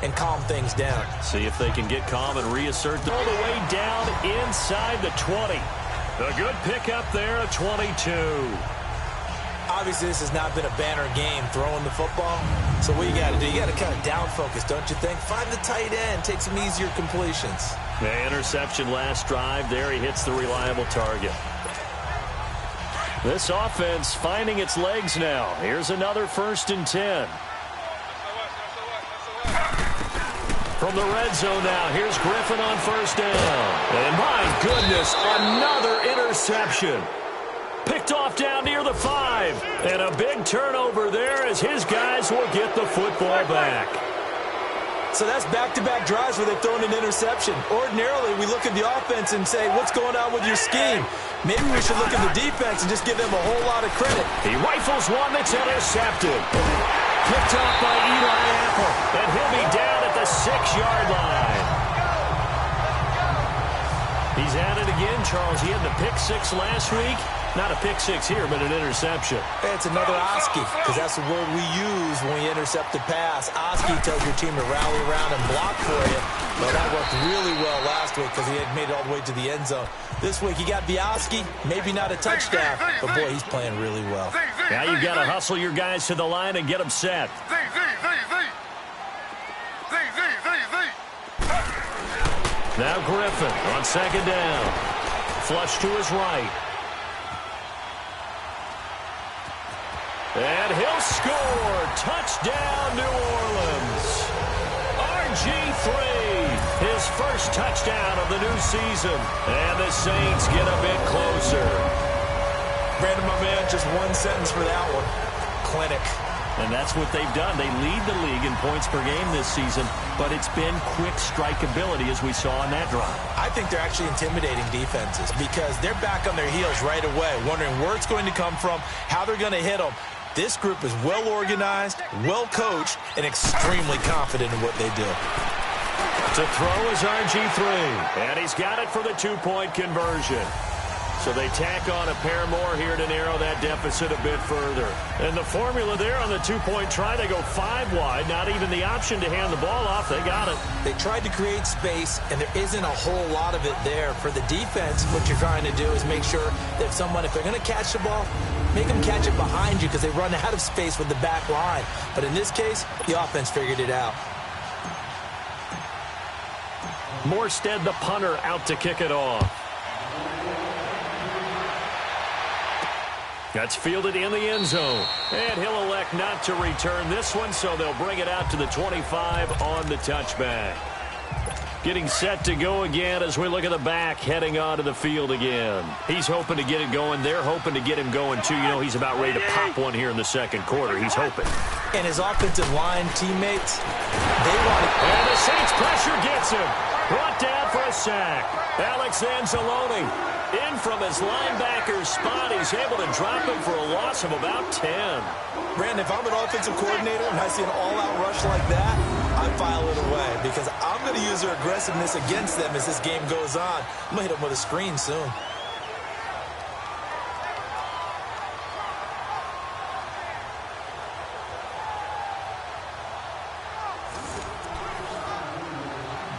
and calm things down. See if they can get calm and reassert all the way down inside the 20. A good pickup there at 22. Obviously, this has not been a banner game throwing the football. So what you got to do, you got to kind of down focus, don't you think? Find the tight end, take some easier completions. The interception last drive there. He hits the reliable target. This offense finding its legs now. Here's another 1st and 10. From the red zone now, here's Griffin on 1st down. And my goodness, another interception. Picked off down near the 5. And a big turnover there as his guys will get the football back. So that's back-to-back drives where they've thrown an interception. Ordinarily, we look at the offense and say, what's going on with your scheme? Maybe we should look at the defense and just give them a whole lot of credit. He rifles one that's intercepted. Picked off by Eli Apple. And he'll be down at the 6-yard line. He's at it again, Charles. He had the pick 6 last week. Not a pick 6 here, but an interception. Hey, it's another Oski, because that's the word we use when we intercept a pass. Oski tells your team to rally around and block for you. Well, that worked really well last week because he had made it all the way to the end zone. This week, he got the Oski, maybe not a touchdown, but boy, he's playing really well. Now you've got to hustle your guys to the line and get them set. Now Griffin on 2nd down. Flush to his right. And he'll score. Touchdown, New Orleans. RG3, his first touchdown of the new season. And the Saints get a bit closer. Brandon, my man, just one sentence for that one. Clinic. And that's what they've done. They lead the league in points per game this season, but it's been quick strikeability as we saw in that drive. I think they're actually intimidating defenses because they're back on their heels right away, wondering where it's going to come from, how they're going to hit them. This group is well organized, well coached, and extremely confident in what they do. To throw is RG3, and he's got it for the 2-point conversion. So they tack on a pair more here to narrow that deficit a bit further. And the formula there on the 2-point try, they go 5 wide. Not even the option to hand the ball off. They got it. They tried to create space, and there isn't a whole lot of it there. For the defense, what you're trying to do is make sure that if they're going to catch the ball, make them catch it behind you because they run out of space with the back line. But in this case, the offense figured it out. Morstead, the punter, out to kick it off. That's fielded in the end zone. And he'll elect not to return this one, so they'll bring it out to the 25 on the touchback. Getting set to go again as we look at the back heading onto the field again. He's hoping to get it going. They're hoping to get him going, too. You know, he's about ready to pop one here in the second quarter. He's hoping. And his offensive line teammates, they want to... And the Saints pressure gets him. Brought down for a sack. Alex Anzalone in from his linebacker's spot. He's able to drop him for a loss of about 10. Brandon, if I'm an offensive coordinator and I see an all-out rush like that, I file it away because I'm going to use their aggressiveness against them as this game goes on. I'm going to hit them with a screen soon.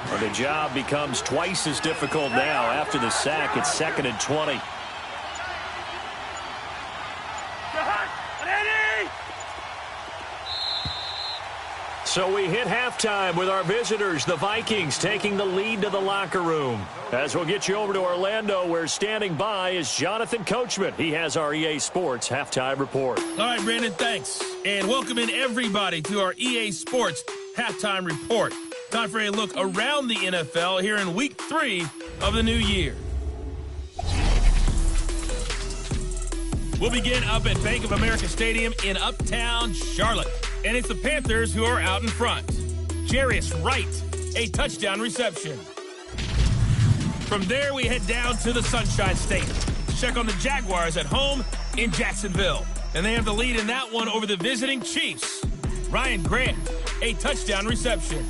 Well, the job becomes twice as difficult now after the sack. It's 2nd and 20. So we hit halftime with our visitors, the Vikings, taking the lead to the locker room. As we'll get you over to Orlando, where standing by is Jonathan Coachman. He has our EA Sports Halftime Report. All right, Brandon, thanks. And welcome in everybody to our EA Sports Halftime Report. Time for a look around the NFL here in Week 3 of the new year. We'll begin up at Bank of America Stadium in Uptown Charlotte. And it's the Panthers who are out in front. Jarius Wright, a touchdown reception. From there, we head down to the Sunshine State. Check on the Jaguars at home in Jacksonville. And they have the lead in that one over the visiting Chiefs. Ryan Grant, a touchdown reception.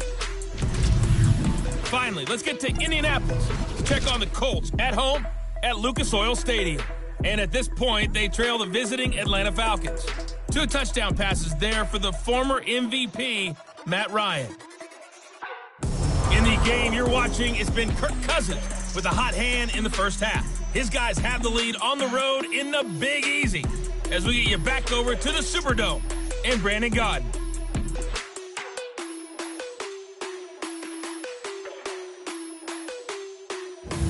Finally, let's get to Indianapolis. Check on the Colts at home at Lucas Oil Stadium. And at this point, they trail the visiting Atlanta Falcons. 2 touchdown passes there for the former MVP, Matt Ryan. In the game you're watching, it's been Kirk Cousins with a hot hand in the first half. His guys have the lead on the road in the Big Easy. As we get you back over to the Superdome and Brandon Gaudin.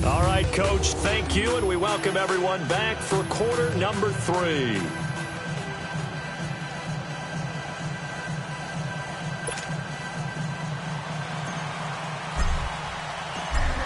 All right, Coach, thank you, and we welcome everyone back for quarter number 3.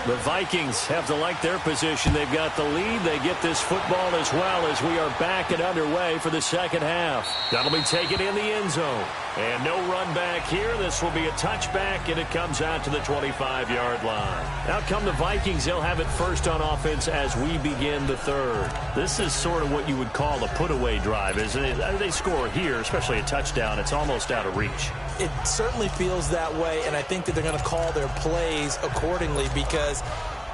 The Vikings have to like their position. They've got the lead. They get this football as well as we are back and underway for the second half. That'll be taken in the end zone. And no run back here. This will be a touchback, and it comes out to the 25-yard line. Out come the Vikings. They'll have it first on offense as we begin the third. This is sort of what you would call a put-away drive, isn't it? They score here, especially a touchdown. It's almost out of reach. It certainly feels that way, and I think that they're going to call their plays accordingly because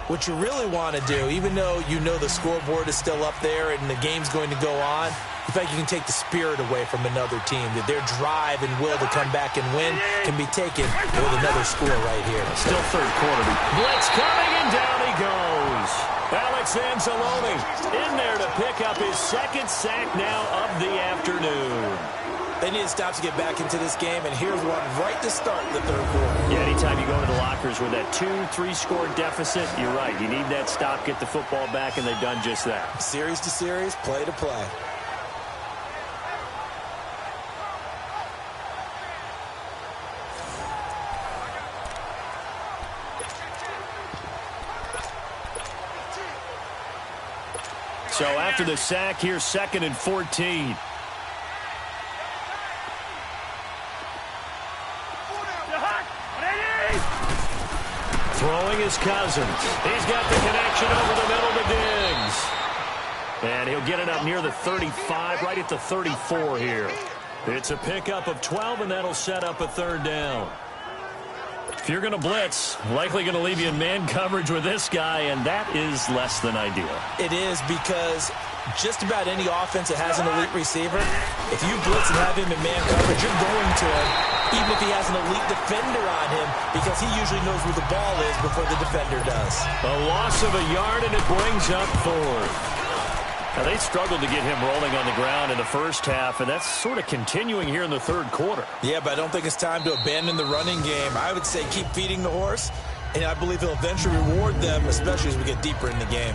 what you really want to do, even though you know the scoreboard is still up there and the game's going to go on, you feel like you can take the spirit away from another team, that their drive and will to come back and win can be taken with another score right here. Still third quarter. Blitz coming, and down he goes. Alex Anzalone in there to pick up his second sack now of the afternoon. They need to stop to get back into this game, and here's one right to start the third quarter. Yeah, anytime you go to the lockers with that 2-3 score deficit, you're right. You need that stop, get the football back, and they've done just that. Series to series, play to play. So after the sack, here's 2nd and 14. Throwing his Cousins. He's got the connection over the middle to Diggs. And he'll get it up near the 35, right at the 34 here. It's a pickup of 12, and that'll set up a third down. If you're going to blitz, likely going to leave you in man coverage with this guy, and that is less than ideal. It is because just about any offense that has an elite receiver, if you blitz and have him in man coverage, you're going to him, even if he has an elite defender on him, because he usually knows where the ball is before the defender does. A loss of a yard, and it brings up 4th. Now, they struggled to get him rolling on the ground in the first half, and that's sort of continuing here in the third quarter. Yeah, but I don't think it's time to abandon the running game. I would say keep feeding the horse And I believe he'll eventually reward them, especially as we get deeper in the game.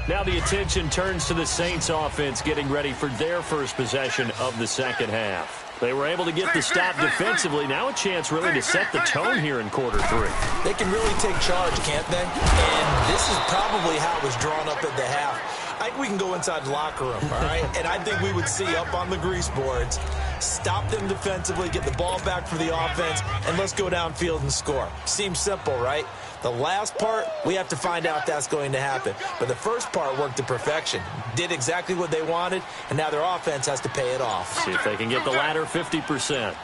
Now the attention turns to the Saints offense getting ready for their first possession of the second half. They were able to get the stop defensively. Now a chance really to set the tone here in quarter three. They can really take charge, can't they? And this is probably how it was drawn up at the half. I think we can go inside the locker room, all right? And I think we would see up on the grease boards, stop them defensively, get the ball back for the offense, and let's go downfield and score. Seems simple, right? The last part, we have to find out if that's going to happen. But the first part worked to perfection. Did exactly what they wanted, and now their offense has to pay it off. See if they can get the latter 50%.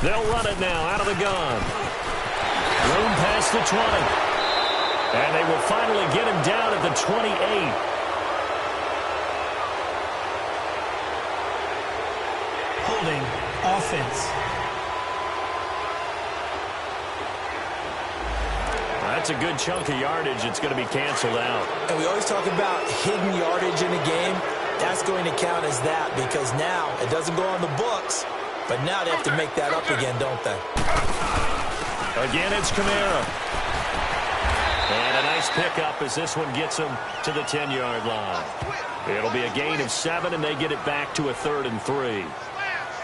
They'll run it now out of the gun. Room past the 20. And they will finally get him down at the 28. Holding offense. That's a good chunk of yardage. It's going to be canceled out. And we always talk about hidden yardage in a game. That's going to count as that because now it doesn't go on the books, but now they have to make that up again, don't they? Again, it's Kamara. And a nice pickup as this one gets them to the 10-yard line. It'll be a gain of 7, and they get it back to a 3rd and 3.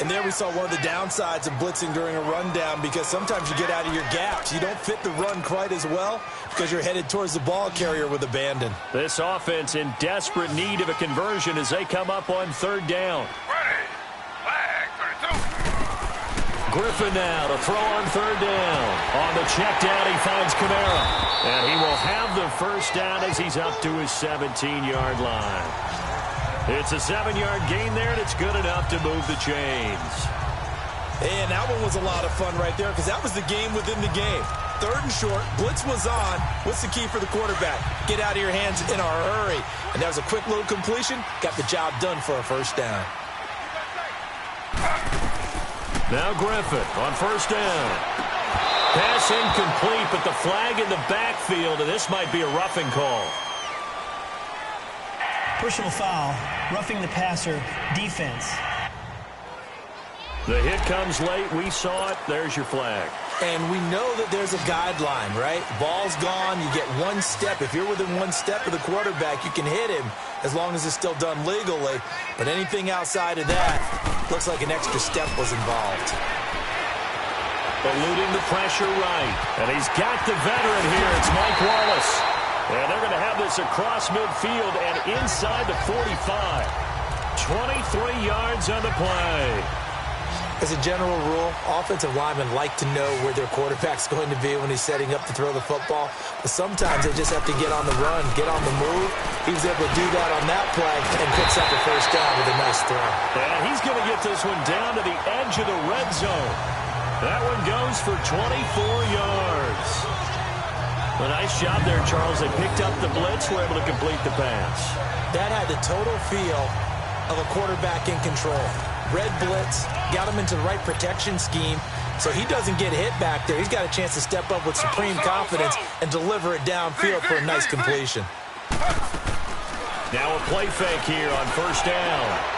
And there we saw one of the downsides of blitzing during a rundown because sometimes you get out of your gaps. You don't fit the run quite as well because you're headed towards the ball carrier with abandon. This offense in desperate need of a conversion as they come up on 3rd down. Griffin now to throw on 3rd down. On the check down, he finds Kamara. And he will have the first down as he's up to his 17-yard line. It's a 7-yard gain there, and it's good enough to move the chains. And that one was a lot of fun right there because that was the game within the game. 3rd and short, blitz was on. What's the key for the quarterback? Get out of your hands in a hurry. And that was a quick little completion. Got the job done for a first down. Now Griffin on 1st down. Pass incomplete, but the flag in the backfield, and this might be a roughing call. Personal foul, roughing the passer, defense. The hit comes late. We saw it. There's your flag. And we know that there's a guideline, right? Ball's gone. You get 1 step. If you're within 1 step of the quarterback, you can hit him as long as it's still done legally. But anything outside of that, looks like an extra step was involved. Eluding the pressure right. And he's got the veteran here. It's Mike Wallace. And they're going to have this across midfield and inside the 45. 23 yards on the play. As a general rule, offensive linemen like to know where their quarterback's going to be when he's setting up to throw the football. But sometimes they just have to get on the run, get on the move. He was able to do that on that play and picks up the first down with a nice throw. And he's going to get this one down to the edge of the red zone. That one goes for 24 yards. A nice job there, Charles. They picked up the blitz, were able to complete the pass. That had the total feel of a quarterback in control. Red blitz, got him into the right protection scheme, so he doesn't get hit back there. He's got a chance to step up with supreme confidence and deliver it downfield for a nice completion. Now a play fake here on 1st down.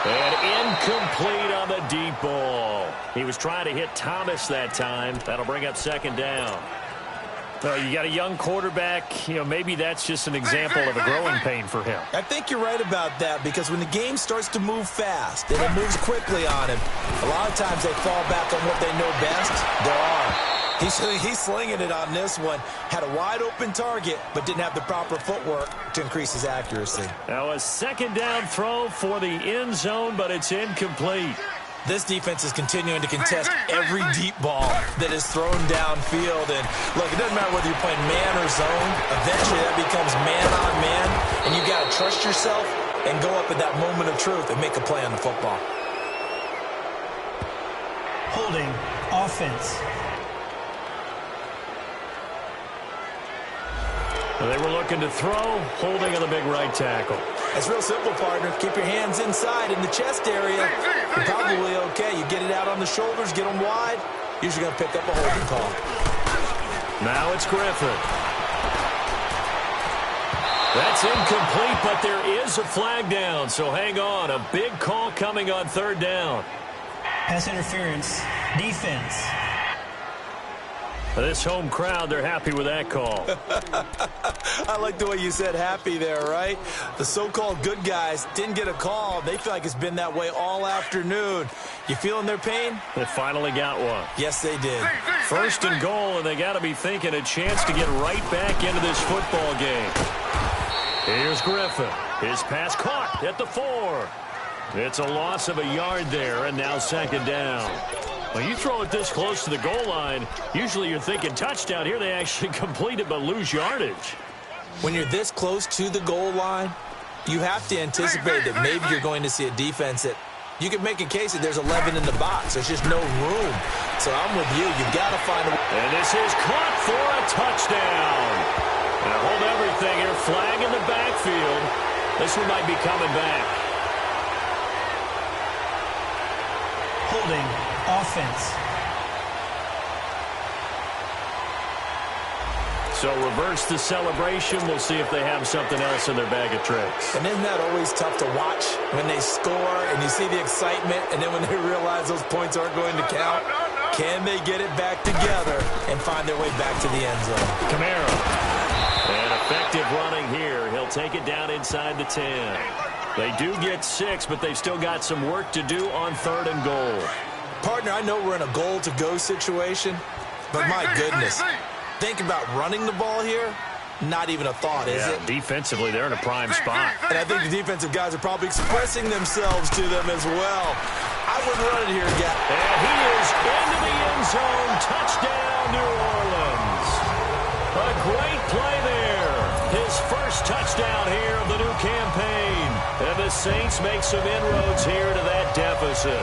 And incomplete on the deep ball. He was trying to hit Thomas that time. That'll bring up 2nd down. You got a young quarterback, maybe that's just an example of a growing pain for him. I think you're right about that because when the game starts to move fast and it moves quickly on him, a lot of times they fall back on what they know best, their arm. He's slinging it on this one. Had a wide open target, but didn't have the proper footwork to increase his accuracy. Now a 2nd down throw for the end zone, but it's incomplete. This defense is continuing to contest every deep ball that is thrown downfield. And, look, it doesn't matter whether you're playing man or zone. Eventually that becomes man-on-man, and you've got to trust yourself and go up at that moment of truth and make a play on the football. Holding offense. They were looking to throw, holding on the big right tackle. It's real simple, partner. Keep your hands inside in the chest area. You're probably okay. You get it out on the shoulders, get them wide. Usually going to pick up a holding call. Now it's Griffin. That's incomplete, but there is a flag down, so hang on. A big call coming on 3rd down. Pass interference. Defense. This home crowd, they're happy with that call. I like the way you said happy there, right? The so-called good guys didn't get a call. They feel like it's been that way all afternoon. You feeling their pain? They finally got one. Yes, they did. First and goal, and they got to be thinking a chance to get right back into this football game. Here's Griffin. His pass caught at the 4. It's a loss of a yard there, and now second down. When you throw it this close to the goal line, usually you're thinking touchdown. Here they actually complete it but lose yardage. When you're this close to the goal line, you have to anticipate that maybe you're going to see a defense that you can make a case that there's 11 in the box. There's just no room. So I'm with you. You've got to find a way. And this is caught for a touchdown. Now hold everything here. Flag in the backfield. This one might be coming back. Holding. Offense. So reverse the celebration. We'll see if they have something else in their bag of tricks. And isn't that always tough to watch when they score and you see the excitement and then when they realize those points aren't going to count? Can they get it back together and find their way back to the end zone? Camaro. And effective running here. He'll take it down inside the 10. They do get 6, but they've still got some work to do on 3rd and goal. Partner, I know we're in a goal-to-go situation, but my goodness, think about running the ball here. Not even a thought, is it? Defensively, they're in a prime spot. And I think the defensive guys are probably expressing themselves to them as well. I wouldn't run it here, guy. And he is into the end zone. Touchdown, New Orleans. A great play there. His first touchdown here of the new campaign. And the Saints make some inroads here to that deficit.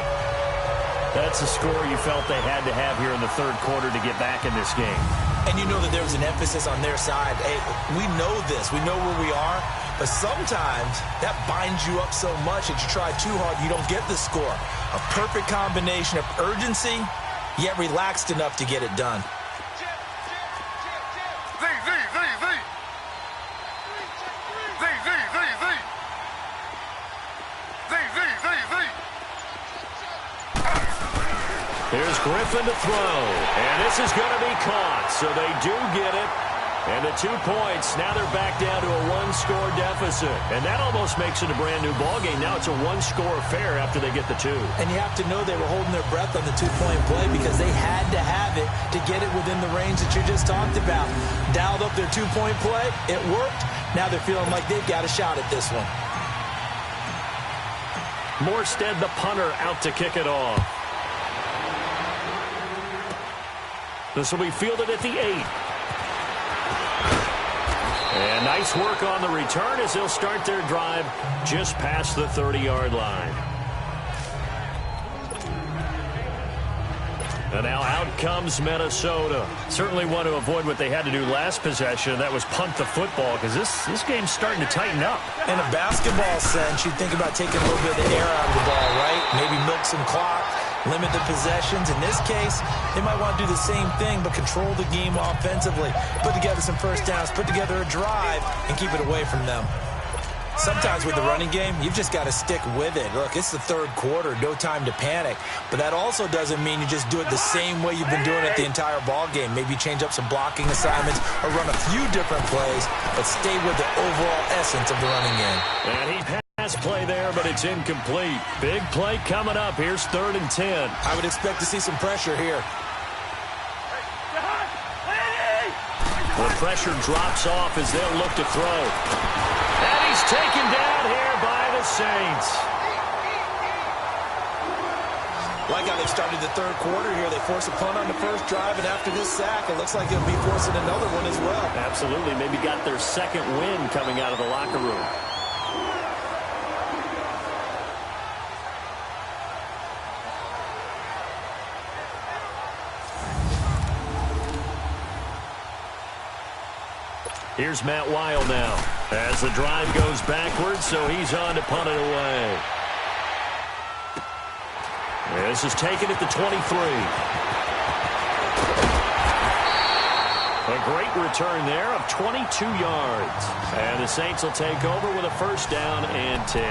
That's a score you felt they had to have here in the 3rd quarter to get back in this game. And you know that there was an emphasis on their side. Hey, we know this. We know where we are. But sometimes that binds you up so much that you try too hard, you don't get the score. A perfect combination of urgency, yet relaxed enough to get it done. Here's Griffin to throw, and this is going to be caught, so they do get it. And the 2 points, now they're back down to a 1-score deficit. And that almost makes it a brand-new ballgame. Now it's a 1-score affair after they get the 2. And you have to know they were holding their breath on the 2-point play because they had to have it to get it within the range that you just talked about. Dialed up their 2-point play. It worked. Now they're feeling like they've got a shot at this one. Morstead, the punter, out to kick it off. This will be fielded at the 8. And nice work on the return as they'll start their drive just past the 30-yard line. And now out comes Minnesota. Certainly want to avoid what they had to do last possession. That was punt the football because this game's starting to tighten up. In a basketball sense, you think about taking a little bit of the air out of the ball, right? Maybe milk some clock, limit the possessions. In this case, they might want to do the same thing but control the game offensively. Put together some first downs, put together a drive, and keep it away from them. Sometimes with the running game, you've just got to stick with it. Look, it's the 3rd quarter, no time to panic. But that also doesn't mean you just do it the same way you've been doing it the entire ball game. Maybe change up some blocking assignments or run a few different plays, but stay with the overall essence of the running game. And he passed play there, but it's incomplete. Big play coming up. Here's 3rd and 10. I would expect to see some pressure here. The pressure drops off as they'll look to throw. And he's taken down here by the Saints. Like how they started the 3rd quarter here. They force a punt on the first drive, and after this sack, it looks like they'll be forcing another one as well. Absolutely. Maybe got their 2nd win coming out of the locker room. Here's Matt Weil now as the drive goes backwards, so he's on to punt it away. This is taken at the 23. A great return there of 22 yards. And the Saints will take over with a first down and 10.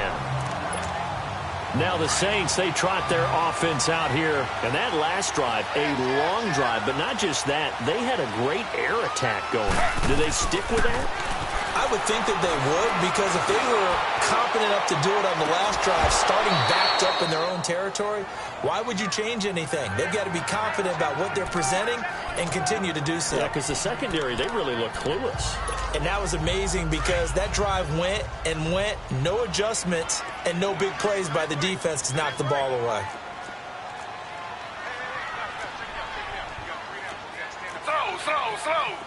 Now the Saints, they trot their offense out here. And that last drive, a long drive, but not just that. They had a great air attack going. Do they stick with that? I would think that they would, because if they were confident enough to do it on the last drive, starting backed up in their own territory, why would you change anything? They've got to be confident about what they're presenting and continue to do so. Yeah, because the secondary, they really look clueless. And that was amazing because that drive went and went, no adjustments and no big plays by the defense to knock the ball away. Slow.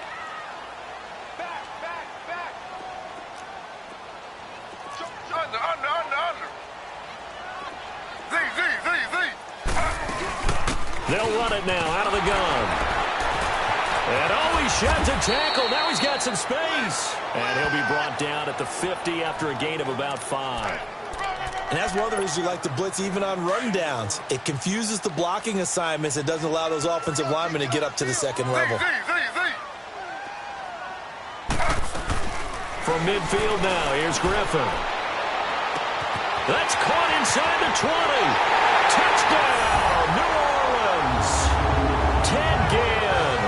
Under. Z. They'll run it now out of the gun. And he shot to tackle. Now he's got some space. And he'll be brought down at the 50 after a gain of about 5. And that's one of the reasons you like to blitz even on rundowns. It confuses the blocking assignments. It doesn't allow those offensive linemen to get up to the second level. From midfield now, here's Griffin. That's caught inside the 20. Touchdown, New Orleans. Ted Ginn,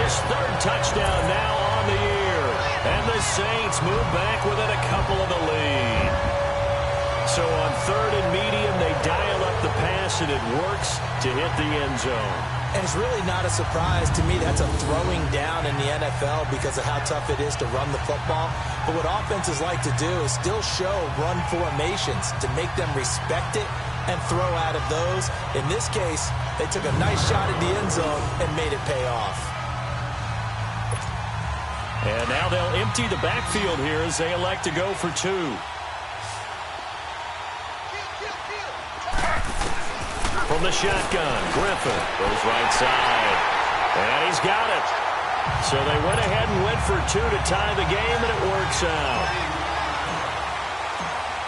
his third touchdown now on the year. And the Saints move back within a couple of the lead. So on third and medium, they dial up the pass, and it works to hit the end zone. And it's really not a surprise to me. That's a throwing down in the NFL because of how tough it is to run the football. But what offenses like to do is still show run formations to make them respect it and throw out of those. In this case, they took a nice shot at the end zone and made it pay off. And now they'll empty the backfield here as they elect to go for 2. From the shotgun, Griffin goes right side. And he's got it. So they went ahead and went for 2 to tie the game, and it works out.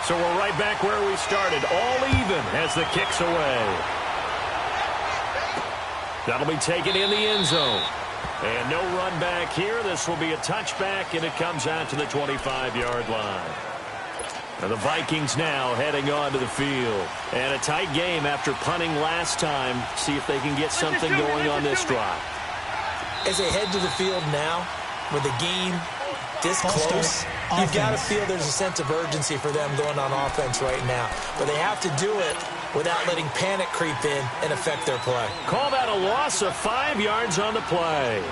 So we're right back where we started, all even as the kick's away. That'll be taken in the end zone. And no run back here. This will be a touchback, and it comes out to the 25-yard line. And the Vikings now heading onto the field. And a tight game after punting last time. See if they can get something going on this drive. As they head to the field now, with the game this close, you've got to feel there's a sense of urgency for them going on offense right now. But they have to do it without letting panic creep in and affect their play. Call that a loss of 5 yards on the play.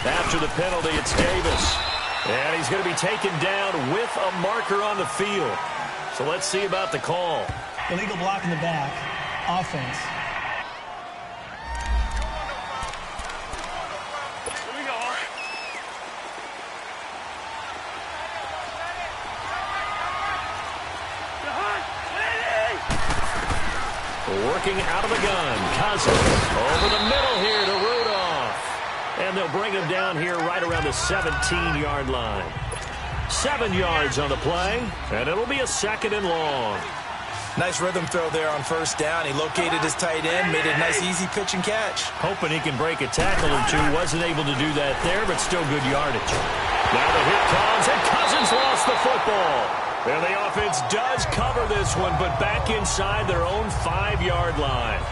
After the penalty, it's Davis. And he's going to be taken down with a marker on the field. So let's see about the call. Illegal block in the back. Offense. Here we go. Working out of the gun. Cousins over the middle here to Rudolph. And they'll bring him down here right around the 17-yard line. 7 yards on the play, and it'll be a 2nd and long. Nice rhythm throw there on first down. He located his tight end, made a nice easy pitch and catch. Hoping he can break a tackle or two. Wasn't able to do that there, but still good yardage. Now the hit comes, and Cousins lost the football. And the offense does cover this one, but back inside their own 5-yard line.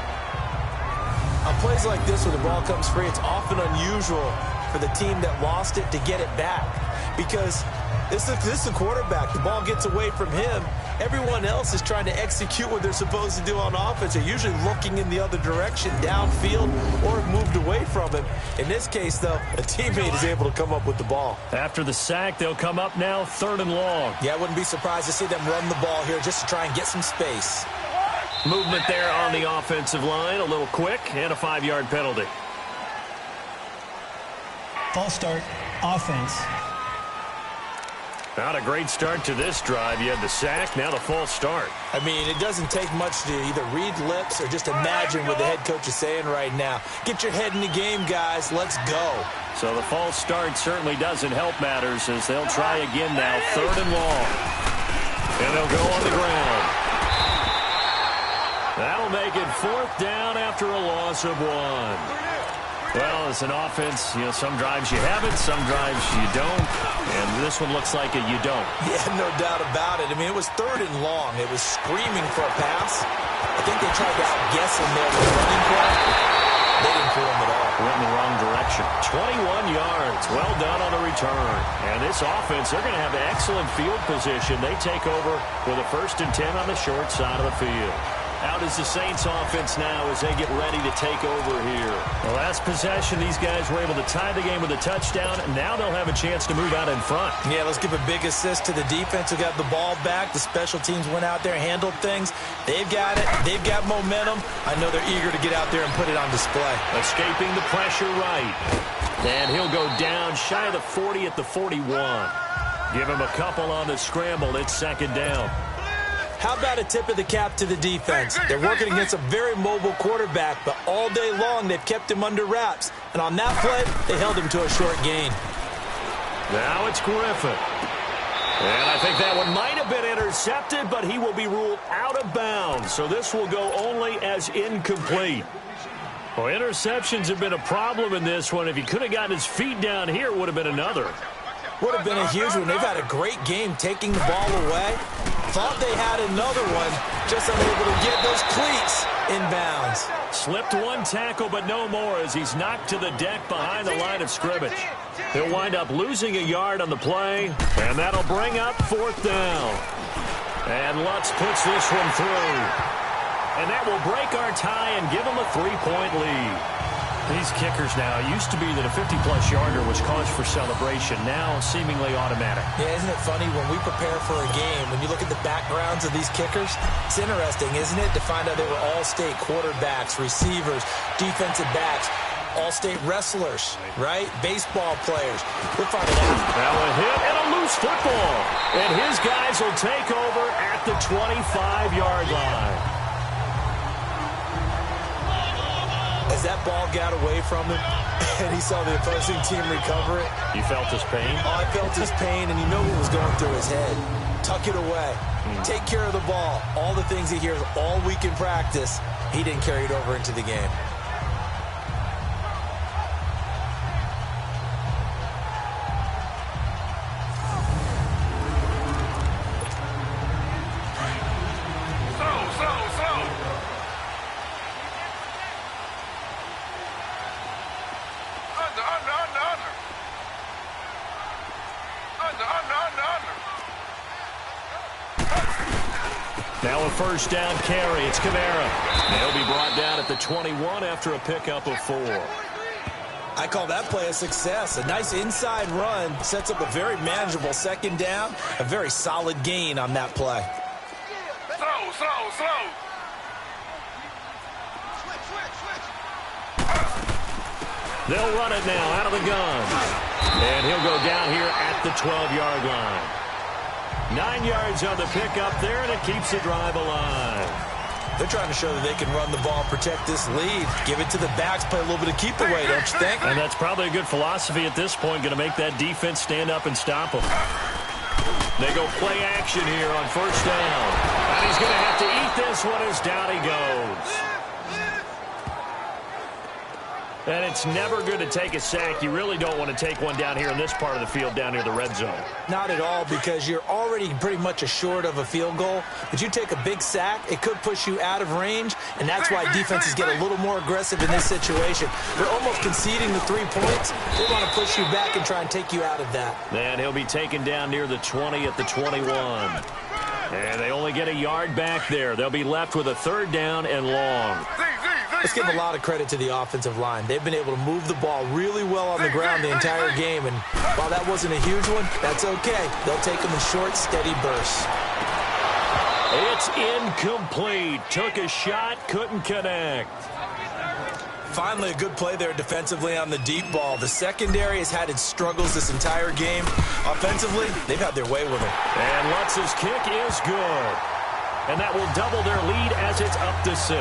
On plays like this where the ball comes free, it's often unusual for the team that lost it to get it back. Because this is the quarterback. The ball gets away from him. Everyone else is trying to execute what they're supposed to do on offense. They're usually looking in the other direction, downfield, or have moved away from him. In this case, though, a teammate is able to come up with the ball. After the sack, they'll come up now 3rd and long. Yeah, I wouldn't be surprised to see them run the ball here just to try and get some space. Movement there on the offensive line, a little quick, and a 5-yard penalty. False start. Offense. Not a great start to this drive. You had the sack, now the false start. I mean, it doesn't take much to either read lips or just imagine what the head coach is saying right now. Get your head in the game, guys. Let's go. So the false start certainly doesn't help matters as they'll try again now, 3rd and long. And they'll go on the ground. That'll make it 4th down after a loss of 1. Well, as an offense, some drives you have it, some drives you don't. And this one looks like you don't. Yeah, no doubt about it. I mean, it was 3rd and long. It was screaming for a pass. I think they tried to outguess him there with the running play. They didn't fool him at all. Went in the wrong direction. 21 yards. Well done on the return. And this offense, they're going to have excellent field position. They take over with a 1st and 10 on the short side of the field. Out is the Saints offense now as they get ready to take over here. The last possession, these guys were able to tie the game with a touchdown. And now they'll have a chance to move out in front. Yeah, let's give a big assist to the defense who got the ball back. The special teams went out there, handled things. They've got it. They've got momentum. I know they're eager to get out there and put it on display. Escaping the pressure right. And he'll go down shy of the 40 at the 41. Give him a couple on the scramble. It's 2nd down. How about a tip of the cap to the defense? They're working against a very mobile quarterback, but all day long they've kept him under wraps. And on that play, they held him to a short gain. Now it's Griffin. And I think that one might have been intercepted, but he will be ruled out of bounds. So this will go only as incomplete. Well, interceptions have been a problem in this one. If he could have gotten his feet down here, it would have been another. Would have been a huge one. They've had a great game taking the ball away. Thought they had another one, just unable to get those cleats in bounds. Slipped one tackle, but no more as he's knocked to the deck behind the line of scrimmage. He'll wind up losing a yard on the play, and that'll bring up 4th down. And Lutz puts this one through. And that will break our tie and give him a 3-point lead. These kickers now, it used to be that a 50-plus yarder was cause for celebration. Now, seemingly automatic. Yeah, isn't it funny when we prepare for a game, when you look at the backgrounds of these kickers, it's interesting, isn't it, to find out they were all-state quarterbacks, receivers, defensive backs, all-state wrestlers, right? Baseball players. We'll find it out. Now a hit and a loose football. And his guys will take over at the 25-yard line. As that ball got away from him and he saw the opposing team recover it. You felt his pain? Oh, I felt his pain, and you know what was going through his head. Tuck it away. Take care of the ball. All the things he hears all week in practice, he didn't carry it over into the game. Now a 1st down carry. It's Kamara. He'll be brought down at the 21 after a pickup of 4. I call that play a success. A nice inside run sets up a very manageable 2nd down. A very solid gain on that play. Slow. They'll run it now out of the gun. And he'll go down here at the 12-yard line. 9 yards on the pickup there, and it keeps the drive alive. They're trying to show that they can run the ball, protect this lead. Give it to the backs, play a little bit of keep away, don't you think? And that's probably a good philosophy at this point, going to make that defense stand up and stop them. They go play action here on 1st down. And he's going to have to eat this one as down he goes. And it's never good to take a sack. You really don't want to take one down here in this part of the field down near the red zone. Not at all, because you're already pretty much assured of a field goal. But you take a big sack, it could push you out of range, and that's why defenses get a little more aggressive in this situation. They're almost conceding the 3 points. They want to push you back and try and take you out of that. Then he'll be taken down near the 20 at the 21. And they only get a yard back there. They'll be left with a 3rd down and long. Let's give a lot of credit to the offensive line. They've been able to move the ball really well on the ground the entire game. And while that wasn't a huge one, that's okay. They'll take them in short, steady bursts. It's incomplete. Took a shot, couldn't connect. Finally, a good play there defensively on the deep ball. The secondary has had its struggles this entire game. Offensively, they've had their way with it. And Lutz's kick is good. And that will double their lead as it's up to 6.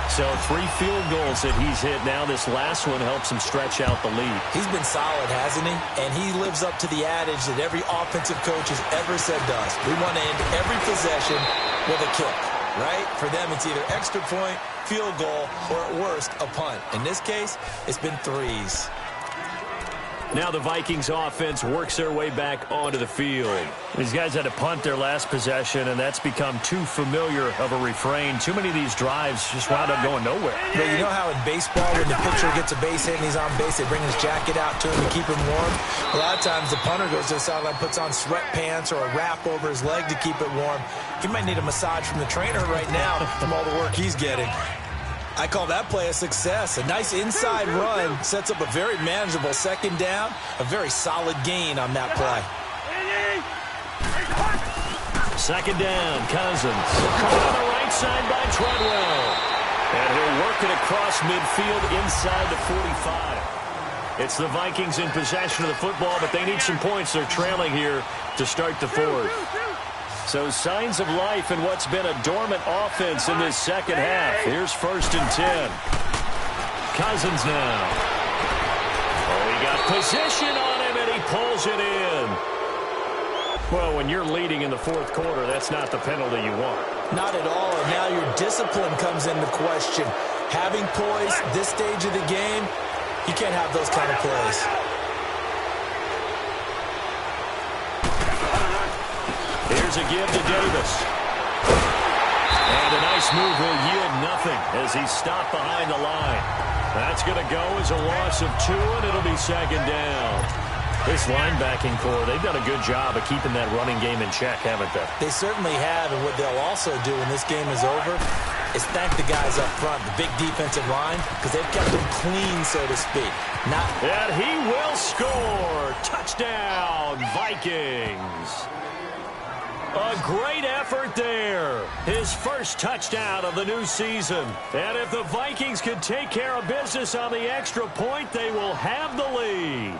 So 3 field goals that he's hit now. This last one helps him stretch out the lead. He's been solid, hasn't he? And he lives up to the adage that every offensive coach has ever said to us. We want to end every possession with a kick. right? For them, it's either extra point, field goal, or at worst, a punt. In this case, it's been threes. Now the Vikings offense works their way back onto the field. These guys had to punt their last possession, and that's become too familiar of a refrain. Too many of these drives just wound up going nowhere. But you know how in baseball, when the pitcher gets a base hit and he's on base, they bring his jacket out to him to keep him warm? A lot of times the punter goes to the sideline, puts on sweatpants or a wrap over his leg to keep it warm. He might need a massage from the trainer right now from all the work he's getting. I call that play a success. A nice inside run sets up a very manageable second down, a very solid gain on that play. Second down, Cousins. Caught on the right side by Treadwell. And he'll work it across midfield inside the 45. It's the Vikings in possession of the football, but they need some points. They're trailing here to start the fourth. So signs of life in what's been a dormant offense in this second half. Here's 1st and 10. Cousins now. Oh, he got position on him, and he pulls it in. Well, when you're leading in the fourth quarter, that's not the penalty you want. Not at all, and now your discipline comes into question. Having poise this stage of the game, you can't have those kind of plays. Here's a give to Davis. And a nice move will yield nothing as he's stopped behind the line. That's going to go as a loss of 2, and it'll be second down. This linebacking core, they've done a good job of keeping that running game in check, haven't they? They certainly have, and what they'll also do when this game is over is thank the guys up front, the big defensive line, because they've kept them clean, so to speak. And he will score. Touchdown, Vikings. A great effort there. His first touchdown of the new season. And if the Vikings can take care of business on the extra point, they will have the lead.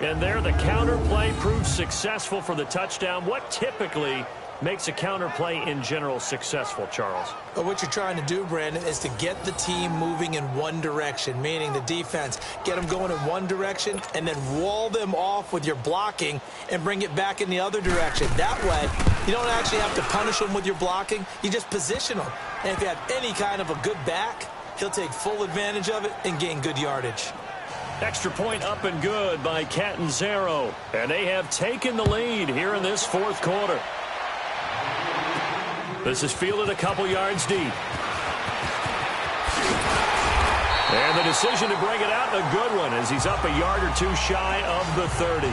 And there, the counter play proved successful for the touchdown. What typically makes a counter play in general successful, Charles? But what you're trying to do, Brandon, is to get the team moving in one direction, meaning the defense. Get them going in one direction and then wall them off with your blocking and bring it back in the other direction. That way, you don't actually have to punish them with your blocking. You just position them. And if you have any kind of a good back, he'll take full advantage of it and gain good yardage. Extra point up and good by Catanzaro. And they have taken the lead here in this fourth quarter. This is fielded a couple yards deep. And the decision to bring it out, a good one, as he's up a yard or 2 shy of the 30.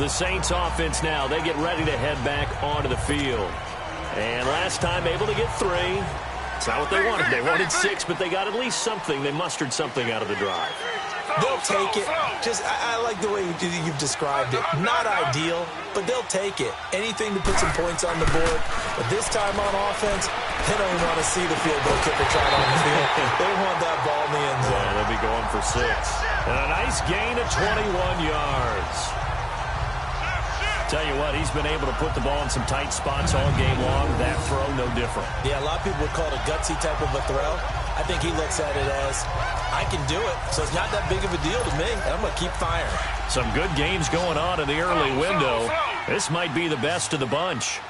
The Saints offense now, they get ready to head back onto the field. And last time able to get 3. It's not what they wanted. They wanted 6, but they got at least something. They mustered something out of the drive. They'll take it. I like the way you've described it. Not ideal, but they'll take it. Anything to put some points on the board. But this time on offense, they don't want to see the field goal kicker trot on the field. They want that ball in the end zone. Yeah, they'll be going for 6. And a nice gain of 21 yards. Tell you what, he's been able to put the ball in some tight spots all game long. That throw, no different. Yeah, a lot of people would call it a gutsy type of a throw. I think he looks at it as, I can do it, so it's not that big of a deal to me, and I'm going to keep firing. Some good games going on in the early window. This might be the best of the bunch.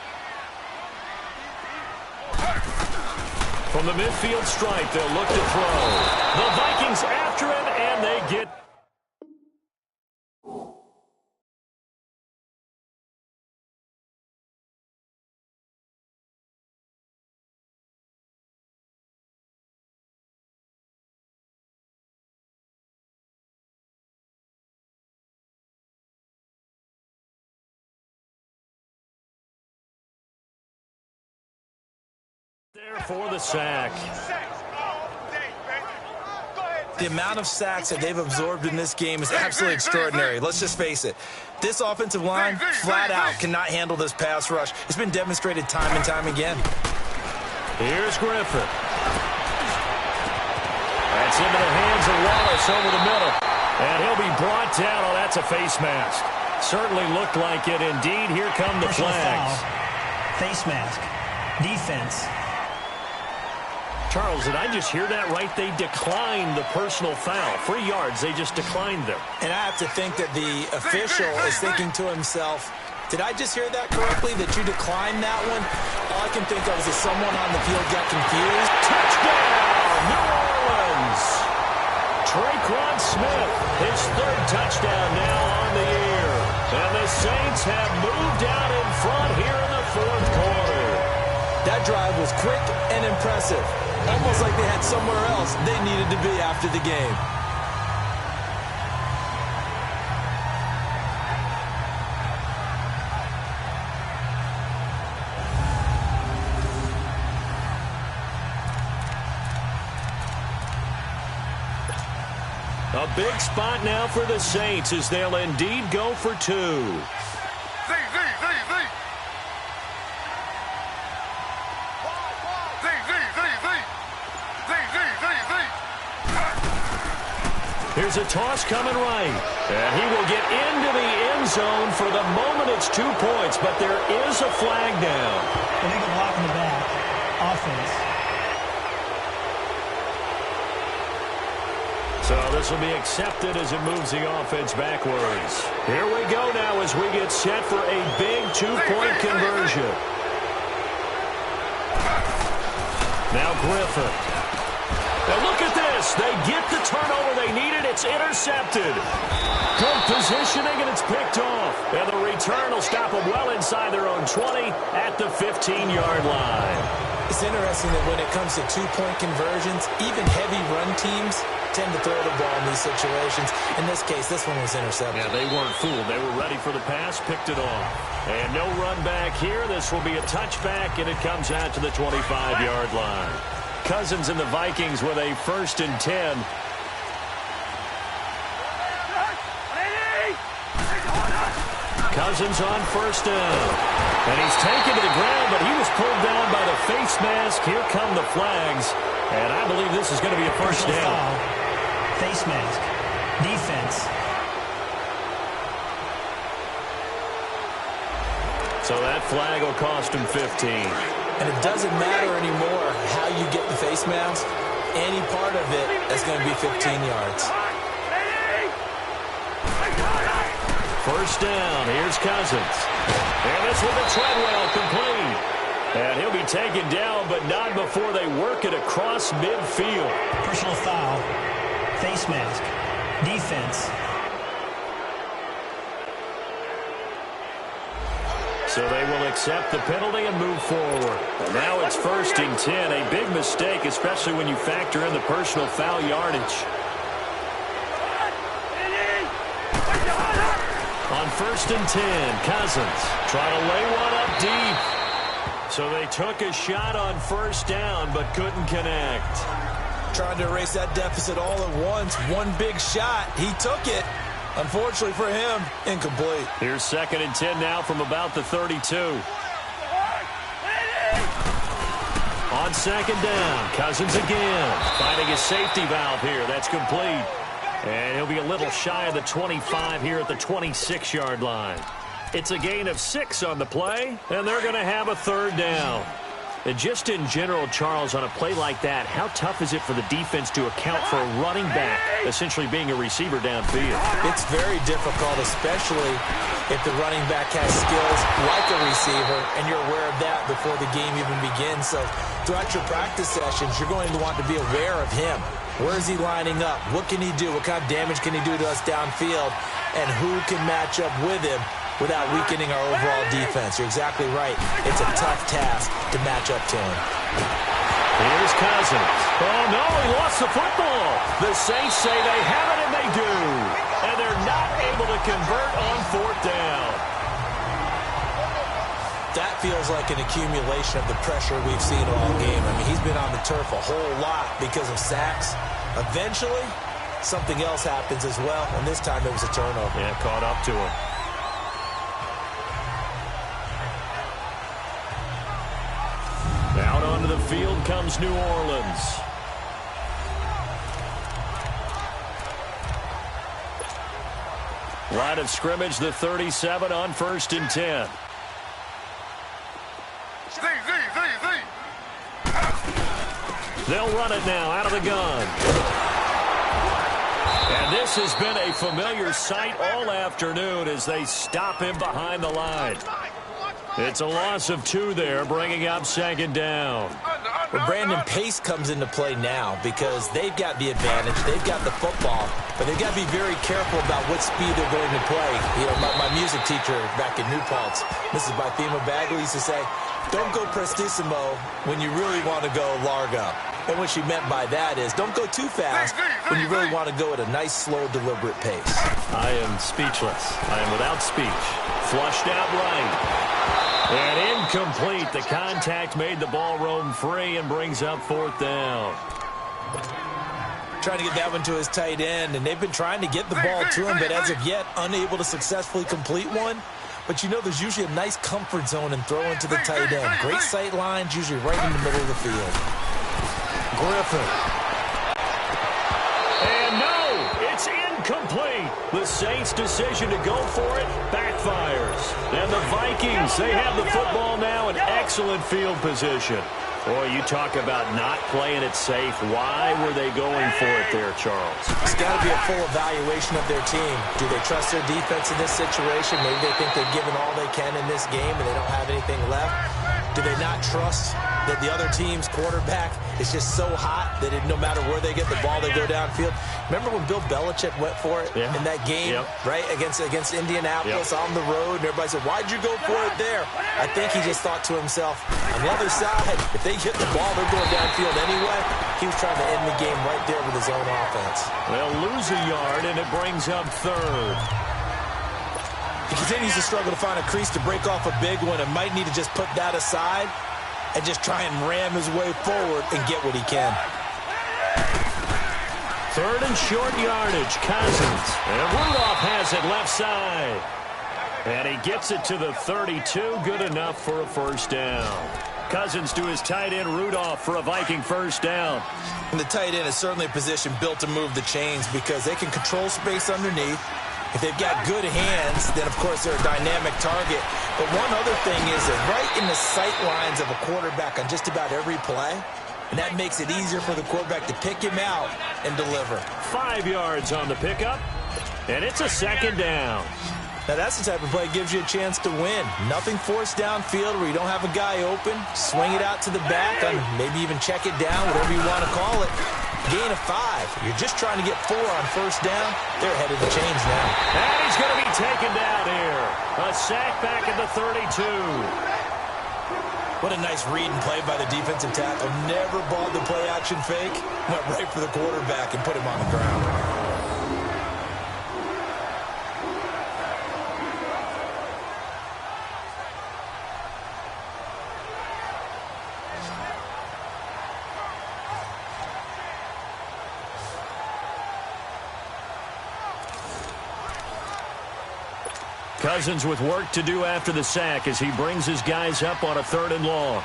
From the midfield stripe, they'll look to throw. The Vikings after him, and they get... there for the sack. The amount of sacks that they've absorbed in this game is absolutely extraordinary. Let's just face it. This offensive line, flat out, cannot handle this pass rush. It's been demonstrated time and time again. Here's Griffin. That's into the hands of Wallace over the middle. And he'll be brought down. Oh, that's a face mask. Certainly looked like it. Indeed, here come the flags. Face mask. Defense. Charles, did I just hear that right? They declined the personal foul. 3 yards, they just declined them. And I have to think that the official is thinking to himself, Did I just hear that correctly, that you declined that one? All I can think of is that someone on the field got confused. Touchdown, New Orleans! Traquan Smith, his third touchdown now on the year. And the Saints have moved out in front here in the fourth quarter. That drive was quick and impressive. Almost like they had somewhere else they needed to be after the game. A big spot now for the Saints as they'll indeed go for two. Here's a toss coming right. And he will get into the end zone. For the moment, it's 2 points, but there is a flag down. Illegal block in the back. Offense. So this will be accepted as it moves the offense backwards. Here we go now as we get set for a big 2-point conversion. Now Griffin. Now look at this. They get the turnover they needed. It's intercepted. Good positioning, and it's picked off. And the return will stop them well inside their own 20 at the 15-yard line. It's interesting that when it comes to 2-point conversions, even heavy run teams tend to throw the ball in these situations. In this case, this one was intercepted. Yeah, they weren't fooled. They were ready for the pass, picked it off. And no run back here. This will be a touchback, and it comes out to the 25-yard line. Cousins and the Vikings with a 1st and 10. Cousins on 1st down. And he's taken to the ground, but he was pulled down by the face mask. Here come the flags. And I believe this is going to be a first down. Foul. Face mask. Defense. So that flag will cost him 15. And it doesn't matter anymore how you get the face mask. Any part of it is going to be 15 yards. First down. Here's Cousins. And this with the Treadwell complete. And he'll be taken down, but not before they work it across midfield. Personal foul. Face mask. Defense. So they will accept the penalty and move forward. And now it's 1st and 10. A big mistake, especially when you factor in the personal foul yardage. On 1st and 10, Cousins trying to lay one up deep. So they took a shot on 1st down, but couldn't connect. Trying to erase that deficit all at once. One big shot. He took it. Unfortunately for him, incomplete. Here's 2nd and 10 now from about the 32. On 2nd down, Cousins again. Finding a safety valve here. That's complete. And he'll be a little shy of the 25 here at the 26-yard line. It's a gain of 6 on the play, and they're going to have a 3rd down. And just in general, Charles, on a play like that, how tough is it for the defense to account for a running back essentially being a receiver downfield? It's very difficult, especially if the running back has skills like a receiver, and you're aware of that before the game even begins. So throughout your practice sessions, you're going to want to be aware of him. Where is he lining up? What can he do? What kind of damage can he do to us downfield? And who can match up with him without weakening our overall defense? You're exactly right. It's a tough task to match up to him. Here's Cousins. Oh, no, he lost the football. The Saints say they have it, and they do. And they're not able to convert on 4th down. That feels like an accumulation of the pressure we've seen all game. I mean, he's been on the turf a whole lot because of sacks. Eventually, something else happens as well, and this time it was a turnover. Yeah, caught up to him. Out onto the field comes New Orleans. Line of scrimmage, the 37 on 1st and 10. They'll run it now out of the gun. And this This has been a familiar sight all afternoon as they stop him behind the line. It's a loss of 2 there, bringing up 2nd down. Well, Brandon, pace comes into play now because they've got the advantage. They've got the football, but they've got to be very careful about what speed they're going to play. You know, my music teacher back in New Paltz, Mrs. Bythema Bagley, used to say, don't go prestissimo when you really want to go largo. And what she meant by that is don't go too fast when you really want to go at a nice, slow, deliberate pace. I am speechless. I am without speech. Flushed out right. And incomplete. The contact made the ball roam free and brings up 4th down. Trying to get that one to his tight end, and they've been trying to get the ball to him, but as of yet, unable to successfully complete one. But you know there's usually a nice comfort zone in throwing to the tight end. Great sight lines, usually right in the middle of the field. Griffin. And no, it's incomplete. The Saints' decision to go for it backfires. And the Vikings, they have the football now in excellent field position. Boy, you talk about not playing it safe. Why were they going for it there, Charles? It's got to be a full evaluation of their team. Do they trust their defense in this situation? Maybe they think they've given all they can in this game and they don't have anything left. Do they not trust that the other team's quarterback is just so hot that no matter where they get the ball, they go downfield? Remember when Bill Belichick went for it in that game, right, against Indianapolis on the road, and everybody said, why'd you go for it there? I think he just thought to himself, on the other side, if they get the ball, they're going downfield anyway. He was trying to end the game right there with his own offense. They'll lose a yard, and it brings up 3rd. He continues to struggle to find a crease to break off a big one and might need to just put that aside and just try and ram his way forward and get what he can. 3rd and short yardage, Cousins. And Rudolph has it left side. And he gets it to the 32, good enough for a 1st down. Cousins to his tight end, Rudolph, for a Viking 1st down. And the tight end is certainly a position built to move the chains because they can control space underneath. If they've got good hands, then, of course, they're a dynamic target. But one other thing is they're right in the sight lines of a quarterback on just about every play, and that makes it easier for the quarterback to pick him out and deliver. 5 yards on the pickup, and it's a 2nd down. Now, that's the type of play that gives you a chance to win. Nothing forced downfield where you don't have a guy open. Swing it out to the back, and maybe even check it down, whatever you want to call it. Gain of 5. You're just trying to get 4 on 1st down. They're ahead of the chains now. And he's going to be taken down here. A sack back at the 32. What a nice read and play by the defensive tackle. Never balled the play action fake. Went right for the quarterback and put him on the ground. Cousins with work to do after the sack as he brings his guys up on a 3rd and long.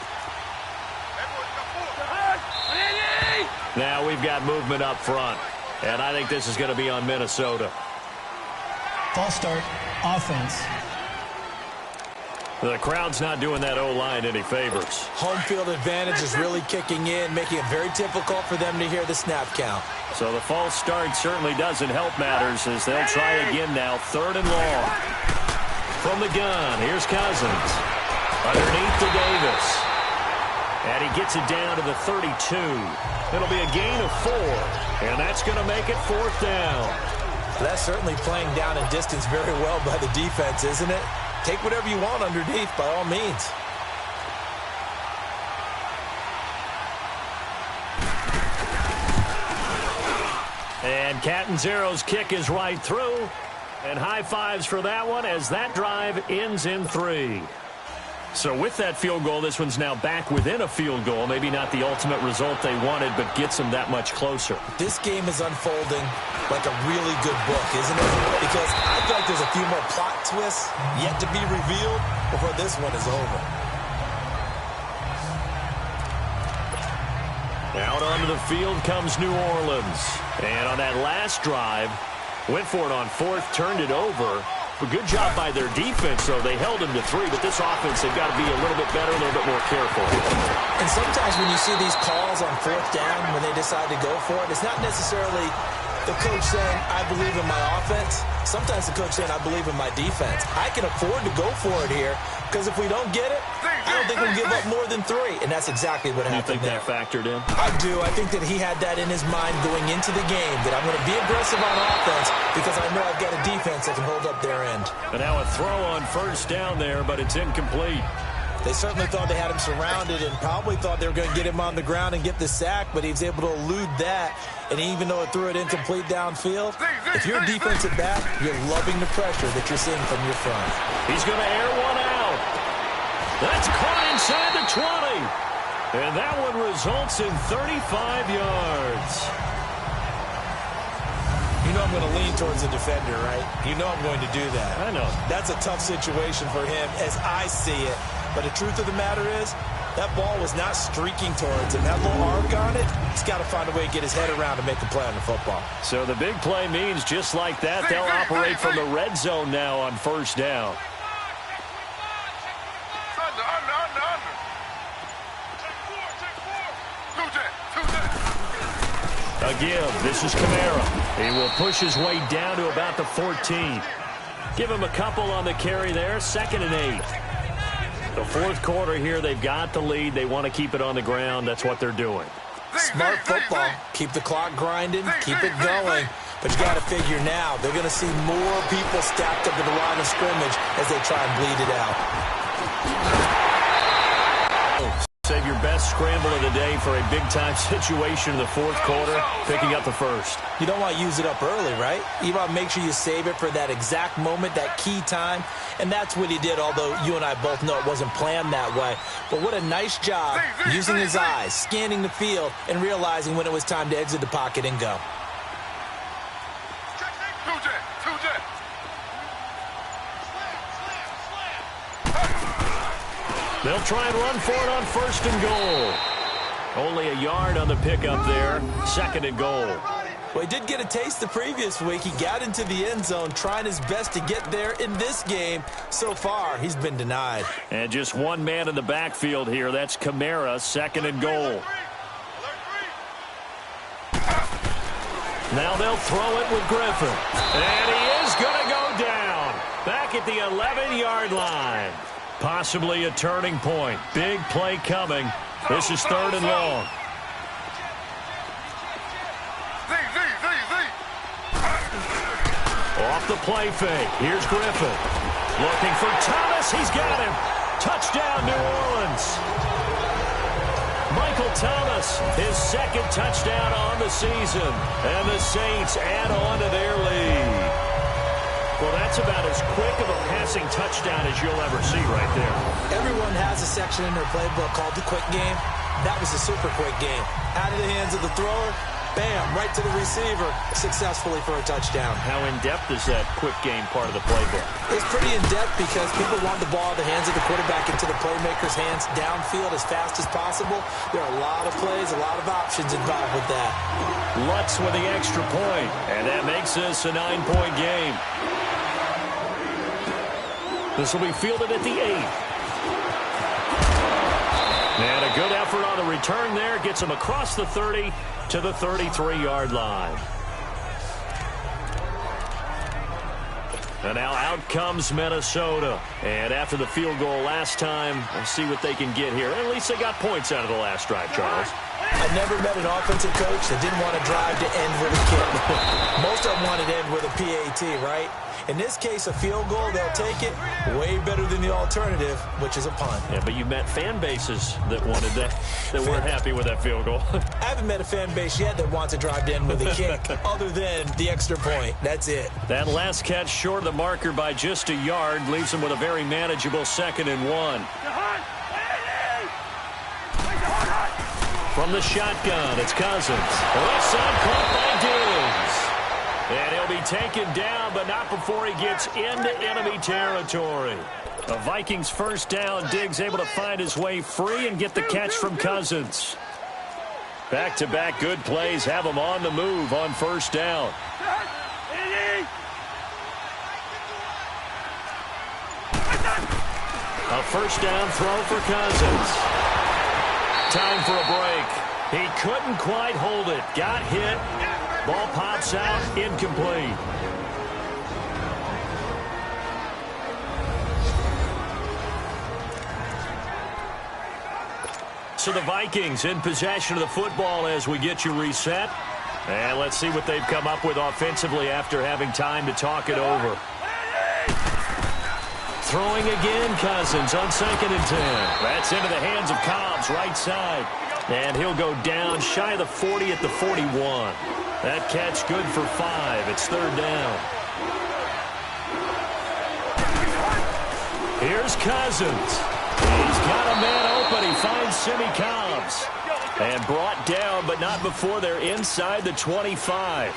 Now we've got movement up front, and I think this is going to be on Minnesota. False start, offense. The crowd's not doing that O-line any favors. Home field advantage is really kicking in, making it very difficult for them to hear the snap count. So the false start certainly doesn't help matters as they'll try again now, 3rd and long. From the gun, here's Cousins. Underneath to Davis. And he gets it down to the 32. It'll be a gain of 4. And that's going to make it 4th down. That's certainly playing down in distance very well by the defense, isn't it? Take whatever you want underneath, by all means. And Catanzaro's kick is right through. And high fives for that one as that drive ends in 3. So with that field goal, this one's now back within a field goal. Maybe not the ultimate result they wanted, but gets them that much closer. This game is unfolding like a really good book, isn't it? Because I feel like there's a few more plot twists yet to be revealed before this one is over. Out onto the field comes New Orleans. And on that last drive, went for it on 4th, turned it over. A good job by their defense, though. They held him to 3, but this offense, they've got to be a little bit better, a little bit more careful. And sometimes when you see these calls on 4th down, when they decide to go for it, it's not necessarily The coach saying, I believe in my offense. Sometimes the coach saying, I believe in my defense. I can afford to go for it here because if we don't get it, I don't think we'll give up more than 3. And that's exactly what happened there. You think that factored in? I do. I think that he had that in his mind going into the game, that I'm going to be aggressive on offense because I know I've got a defense that can hold up their end. And now a throw on first down there, but it's incomplete. They certainly thought they had him surrounded and probably thought they were going to get him on the ground and get the sack, but he was able to elude that. And even though it threw it incomplete downfield, if you're a defensive back, you're loving the pressure that you're seeing from your front. He's going to air one out. That's caught inside the 20. And that one results in 35 yards. You know I'm going to lean towards the defender, right? You know I'm going to do that. I know. That's a tough situation for him as I see it. But the truth of the matter is, that ball was not streaking towards him. That little arc on it, he's got to find a way to get his head around to make a play on the football. So the big play means just like that, they'll operate from the red zone now on first down. Again, this is Kamara. He will push his way down to about the 14. Give him a couple on the carry there, 2nd and 8. The fourth quarter here, they've got the lead. They want to keep it on the ground. That's what they're doing. Smart football. Keep the clock grinding. Keep it going. But you got to figure now, they're going to see more people stacked up at the line of scrimmage as they try and bleed it out. Save your best scramble of the day for a big-time situation in the fourth quarter, picking up the first. You don't want to use it up early, right? You want to make sure you save it for that exact moment, that key time. And that's what he did, although you and I both know it wasn't planned that way. But what a nice job using his eyes, scanning the field, and realizing when it was time to exit the pocket and go. They'll try and run for it on 1st and goal. Only a yard on the pickup there. 2nd and goal. Well, he did get a taste the previous week. He got into the end zone, trying his best to get there in this game. So far, he's been denied. And just one man in the backfield here. That's Kamara, 2nd and goal. Now they'll throw it with Griffin. And he is going to go down. Back at the 11-yard line. Possibly a turning point. Big play coming. This is 3rd and long. Off the play fake. Here's Griffin. Looking for Thomas. He's got him. Touchdown, New Orleans. Michael Thomas, his 2nd touchdown on the season. And the Saints add on to their lead. Well, that's about as quick of a passing touchdown as you'll ever see right there. Everyone has a section in their playbook called the quick game. That was a super quick game. Out of the hands of the thrower, bam, right to the receiver, successfully for a touchdown. How in-depth is that quick game part of the playbook? It's pretty in-depth because people want the ball in the hands of the quarterback into the playmaker's hands downfield as fast as possible. There are a lot of plays, a lot of options involved with that. Lutz with the extra point, and that makes this a 9-point game. This will be fielded at the 8. And a good effort on the return there. Gets him across the 30 to the 33-yard line. And now out comes Minnesota. And after the field goal last time, let's see what they can get here. At least they got points out of the last drive, Charles. I never met an offensive coach that didn't want to drive to end with a kick. Most of them wanted to end with a PAT, right? In this case, a field goal, they'll take it. Way better than the alternative, which is a punt. Yeah, but you met fan bases that wanted that, that weren't happy with that field goal. I haven't met a fan base yet that wants to drive to end with a kick, other than the extra point. That's it. That last catch short of the marker by just a yard leaves him with a very manageable 2nd and 1. From the shotgun, it's Cousins. Left side caught by Diggs. And he'll be taken down, but not before he gets into enemy territory. The Vikings first down. Diggs able to find his way free and get the catch from Cousins. Back-to-back good plays have him on the move on first down. A first down throw for Cousins. Time for a break. He couldn't quite hold it. Got hit. Ball pops out. Incomplete. So the Vikings in possession of the football as we get you reset. And let's see what they've come up with offensively after having time to talk it over. Throwing again, Cousins on 2nd and 10. That's into the hands of Cobbs, right side. And he'll go down shy of the 40 at the 41. That catch good for 5. It's 3rd down. Here's Cousins. He's got a man open. He finds Simi Cobbs. And brought down, but not before they're inside the 25.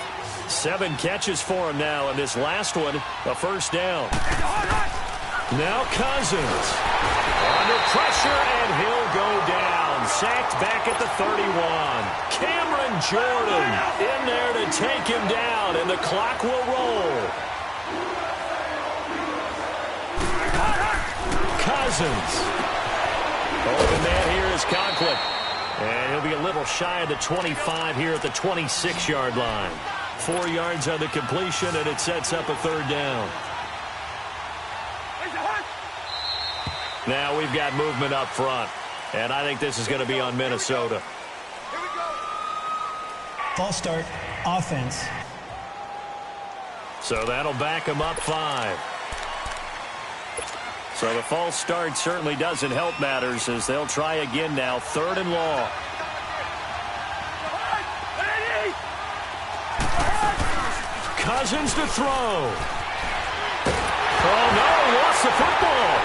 7 catches for him now, and this last one, a 1st down. Now Cousins. Under pressure, and he'll go down. Sacked back at the 31. Cameron Jordan in there to take him down, and the clock will roll. Cousins. Open man here is Conklin. And he'll be a little shy of the 25 here at the 26-yard line. 4 yards on the completion, and it sets up a 3rd down. Now we've got movement up front, and I think this is going to be on Minnesota. False start, offense. So that'll back them up 5. So the false start certainly doesn't help matters as they'll try again now. 3rd and long. Cousins to throw. Oh, no, lost the football.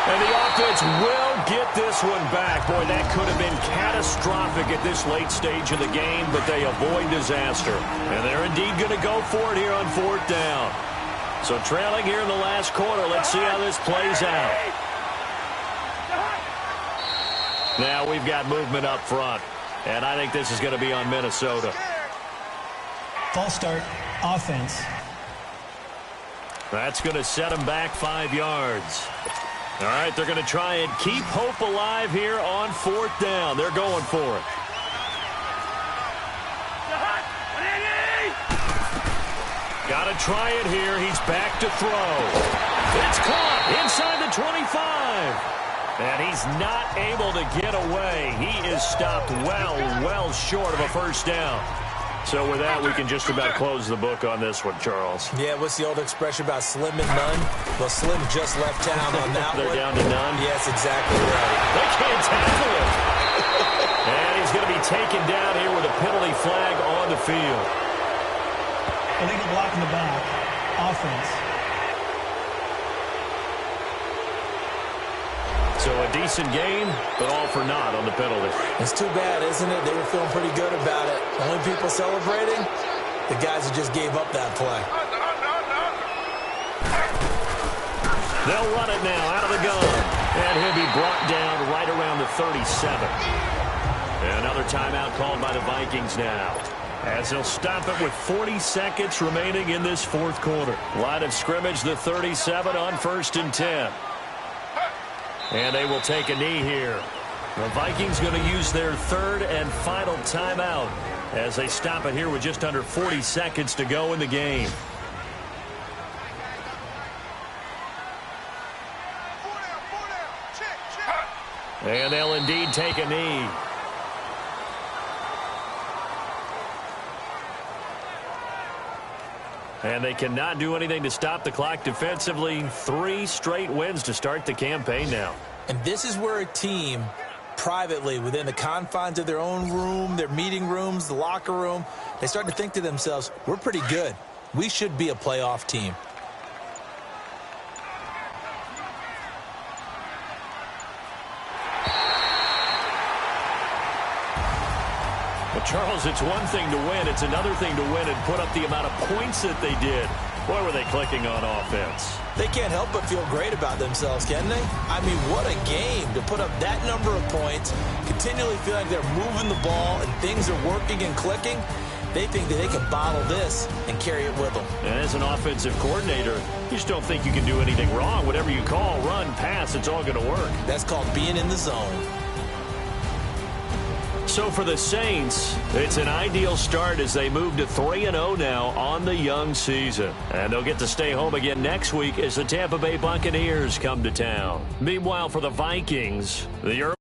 And the offense will get this one back. Boy, that could have been catastrophic at this late stage of the game, but they avoid disaster. And they're indeed going to go for it here on 4th down. So trailing here in the last quarter. Let's see how this plays out. Now we've got movement up front. And I think this is going to be on Minnesota. False start, offense. That's going to set them back 5 yards. All right, they're going to try and keep hope alive here on 4th down. They're going for it. Got to try it here. He's back to throw. It's caught inside the 25. And he's not able to get away. He is stopped well short of a 1st down. So with that, we can just about close the book on this one, Charles. Yeah, what's the old expression about slim and none? Well, Slim just left town on that They're one. down to none? Yes, exactly right. They can't tackle him. And he's going to be taken down here with a penalty flag on the field. Illegal block in the back, offense. So a decent game, but all for naught on the penalty. It's too bad, isn't it? They were feeling pretty good about it. The only people celebrating, the guys who just gave up that play. They'll run it now out of the gun. And he'll be brought down right around the 37. And another timeout called by the Vikings now, as they'll stop it with 40 seconds remaining in this 4th quarter. Line of scrimmage, the 37 on 1st and 10. And they will take a knee here. The Vikings going to use their 3rd and final timeout as they stop it here with just under 40 seconds to go in the game. And they'll indeed take a knee. And they cannot do anything to stop the clock defensively. 3 straight wins to start the campaign now. And this is where a team, privately, within the confines of their own room, their meeting rooms, the locker room, they start to think to themselves, we're pretty good. We should be a playoff team. Well, Charles, it's one thing to win. It's another thing to win and put up the amount of points that they did. Boy, were they clicking on offense. They can't help but feel great about themselves, can they? I mean, what a game to put up that number of points, continually feel like they're moving the ball and things are working and clicking. They think that they can bottle this and carry it with them. And as an offensive coordinator, you just don't think you can do anything wrong. Whatever you call, run, pass, it's all going to work. That's called being in the zone. So for the Saints, it's an ideal start as they move to 3-0 now on the young season. And they'll get to stay home again next week as the Tampa Bay Buccaneers come to town. Meanwhile, for the Vikings, the